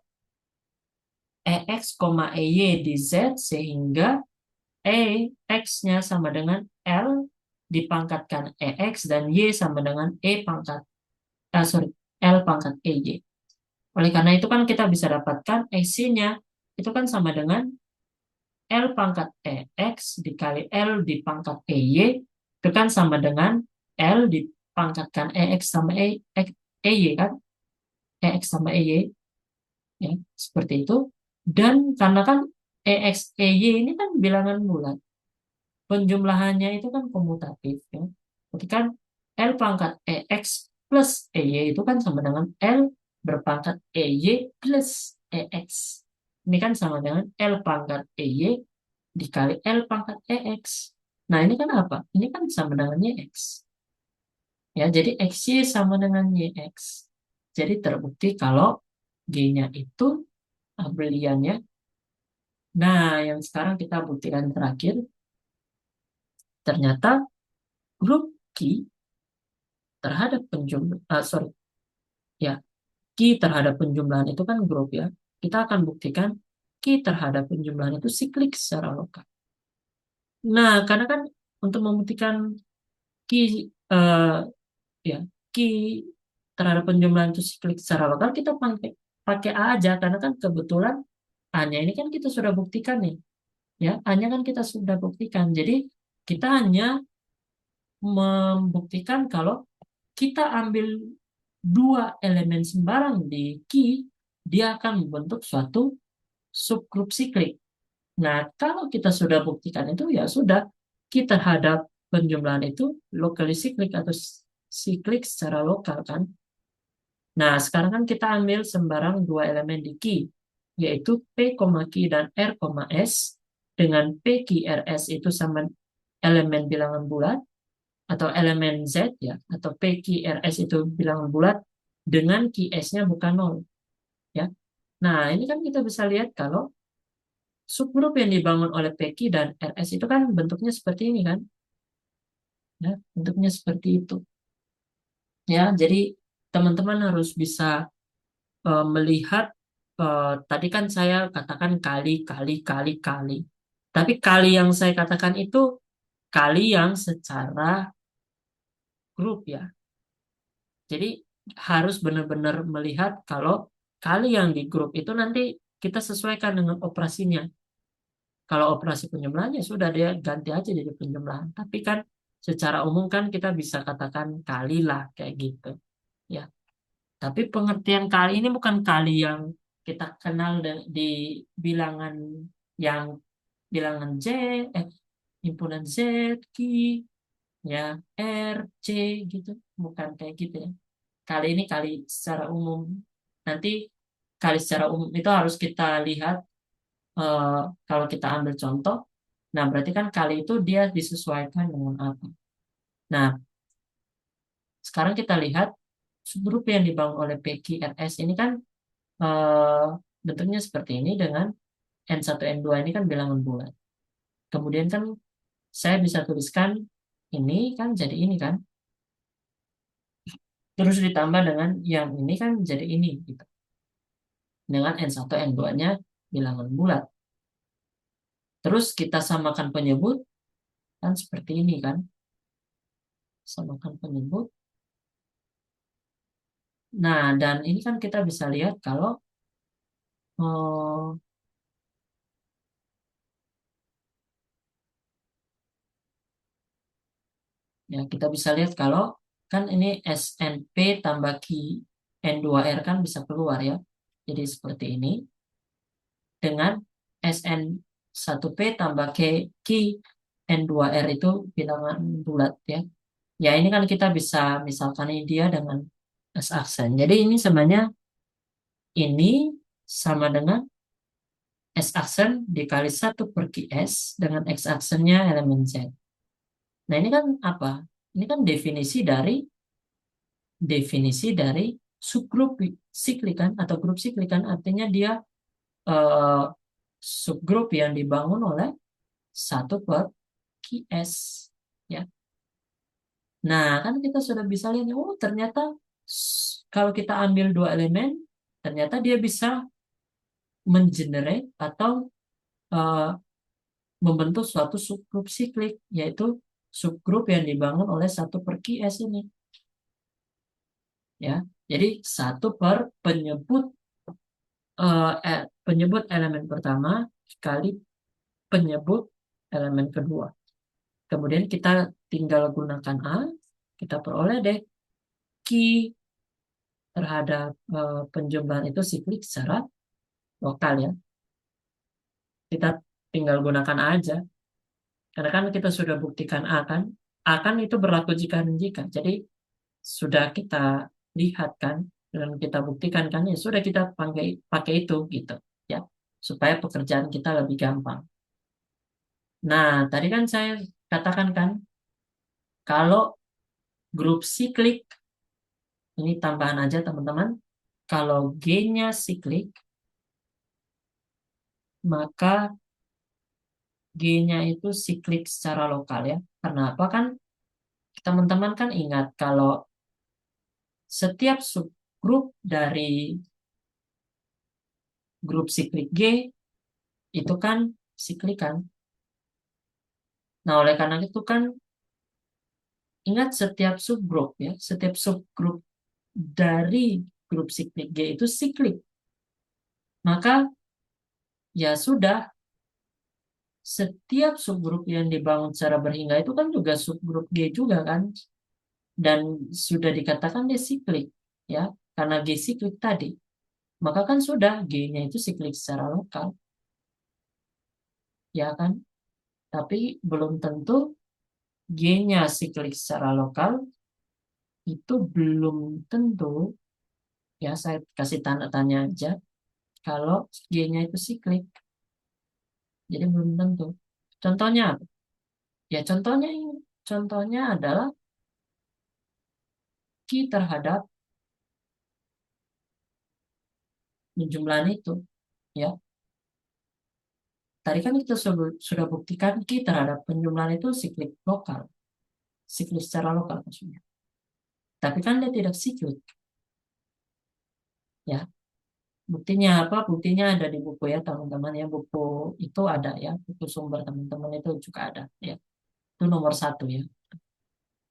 EX, EY di Z sehingga X-nya sama dengan L dipangkatkan EX dan Y sama dengan L pangkat EY. Oleh karena itu kan kita bisa dapatkan X-nya itu kan sama dengan L pangkat EX dikali L dipangkat EY itu kan sama dengan L dipangkatkan EX sama EY kan, EX tambah EY, ya, seperti itu. Dan karena kan EX, EY ini kan bilangan bulat, penjumlahannya itu kan komutatif, ya. Berarti kan L pangkat EX plus EY itu kan sama dengan L berpangkat EY plus EX. Ini kan sama dengan L pangkat EY dikali L pangkat EX. Nah, ini kan apa? Ini kan sama dengan YX. Ya, jadi XY sama dengan YX. Jadi terbukti kalau G-nya itu abeliannya. Nah, yang sekarang kita buktikan terakhir, ternyata grup Q terhadap penjumlah, sorry, ya, Q terhadap penjumlahan itu kan grup ya. Kita akan buktikan Q terhadap penjumlahan itu siklik secara lokal. Nah, karena kan untuk membuktikan Q, eh, ya, Q terhadap penjumlahan itu siklik secara lokal, kita pakai pakai A aja, karena kan kebetulan A-nya ini kan kita sudah buktikan nih. Ya, A-nya kan kita sudah buktikan. Jadi kita hanya membuktikan kalau kita ambil dua elemen sembarang di key, dia akan membentuk suatu subgrup siklik. Nah, kalau kita sudah buktikan itu, ya sudah, kita terhadap penjumlahan itu locally siklik atau siklik secara lokal kan. Nah, sekarang kan kita ambil sembarang dua elemen di key, yaitu P, Q dan R, S, dengan P, Q, R, S itu sama elemen bilangan bulat, atau elemen Z ya, atau P, Q, R, S itu bilangan bulat dengan QS-nya bukan nol ya. Nah, ini kan kita bisa lihat kalau subgrup yang dibangun oleh P, Q dan RS itu kan bentuknya seperti ini kan. Ya, bentuknya seperti itu. Ya, jadi teman-teman harus bisa melihat, tadi kan saya katakan kali, kali, kali, kali. Tapi kali yang saya katakan itu kali yang secara grup ya. Jadi harus benar-benar melihat kalau kali yang di grup itu nanti kita sesuaikan dengan operasinya. Kalau operasi penjumlahannya sudah dia ganti aja jadi penjumlahan. Tapi kan secara umum kan kita bisa katakan kali lah kayak gitu. Ya. Tapi pengertian kali ini bukan kali yang kita kenal di bilangan yang bilangan Z, eh, himpunan Z, Q, ya, R, C gitu. Bukan kayak gitu ya. Kali ini kali secara umum. Nanti kali secara umum itu harus kita lihat, eh, kalau kita ambil contoh. Nah, berarti kan kali itu dia disesuaikan dengan apa. Nah, sekarang kita lihat subgrup yang dibangun oleh PQRS ini kan, eh, bentuknya seperti ini dengan N1, N2 ini kan bilangan bulat. Kemudian kan saya bisa tuliskan ini kan jadi ini kan. Terus ditambah dengan yang ini kan jadi ini gitu. Dengan N1, N2-nya bilangan bulat. Terus kita samakan penyebut kan seperti ini kan. Samakan penyebut. Nah, dan ini kan kita bisa lihat kalau, eh, ya, kita bisa lihat kalau kan ini SNP tambah Q N2R kan bisa keluar ya. Jadi seperti ini dengan SN1P tambah Q N2R itu bilangan bulat ya. Ya, ini kan kita bisa misalkan ini dia dengan S aksen. Jadi ini sebenarnya ini sama dengan S aksen dikali 1/QS dengan X aksennya elemen Z. Nah, ini kan apa? Ini kan definisi dari subgrup siklikan atau grup siklikan, artinya dia, eh, subgrup yang dibangun oleh 1/QS ya. Nah, kan kita sudah bisa lihat, oh ternyata kalau kita ambil dua elemen, ternyata dia bisa mengenerate atau, eh, membentuk suatu subgrup siklik, yaitu subgrup yang dibangun oleh 1/QS ini ya. Jadi satu per penyebut, penyebut elemen pertama kali penyebut elemen kedua. Kemudian kita tinggal gunakan A, kita peroleh deh Q terhadap penjumlahan itu siklik secara lokal ya. Kita tinggal gunakan A aja. Karena kan kita sudah buktikan A kan. A kan itu berlaku jika dan jika. Jadi sudah kita lihat kan dan kita buktikan kan ya sudah kita pakai pakai itu gitu ya supaya pekerjaan kita lebih gampang. Nah, tadi kan saya katakan kan kalau grup siklik ini tambahan aja teman-teman. Kalau G-nya siklik maka G-nya itu siklik secara lokal ya. Karena apa kan teman-teman kan ingat kalau setiap subgrup dari grup siklik G itu kan siklik kan. Nah, oleh karena itu kan ingat setiap subgrup ya, setiap subgrup dari grup siklik G itu siklik. Maka ya sudah, setiap subgrup yang dibangun secara berhingga itu kan juga subgrup G juga kan. Dan sudah dikatakan dia siklik ya, karena G siklik tadi. Maka kan sudah G-nya itu siklik secara lokal, ya kan? Tapi belum tentu G-nya siklik secara lokal itu belum tentu ya saya kasih tanda tanya aja kalau G-nya itu siklik. Jadi belum tentu. Contohnya apa? Ya contohnya ini. Contohnya adalah Q terhadap penjumlahan itu. Ya, tadi kan kita sudah buktikan Q terhadap penjumlahan itu siklik lokal. Siklik secara lokal maksudnya. Tapi kan dia tidak siklik. Ya, buktinya apa? Buktinya ada di buku ya teman-teman ya. Buku itu ada ya. Buku sumber teman-teman itu juga ada ya. Itu nomor satu ya.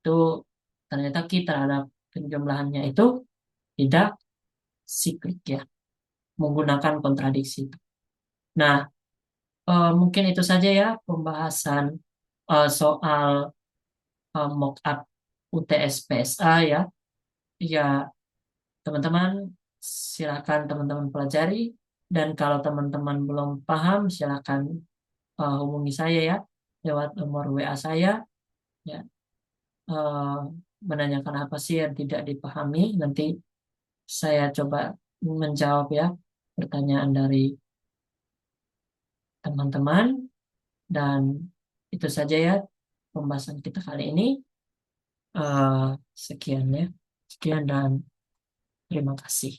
Itu ternyata Q terhadap penjumlahannya itu tidak siklik ya. Menggunakan kontradiksi. Nah, mungkin itu saja ya pembahasan soal mockup UTS PSA ya. Ya, teman-teman silakan teman-teman pelajari dan kalau teman-teman belum paham silakan hubungi saya ya lewat nomor WA saya ya. eh, Menanyakan apa sih yang tidak dipahami nanti saya coba menjawab ya pertanyaan dari teman-teman dan itu saja ya pembahasan kita kali ini. Eh, Sekian ya. Sekian dan terima kasih.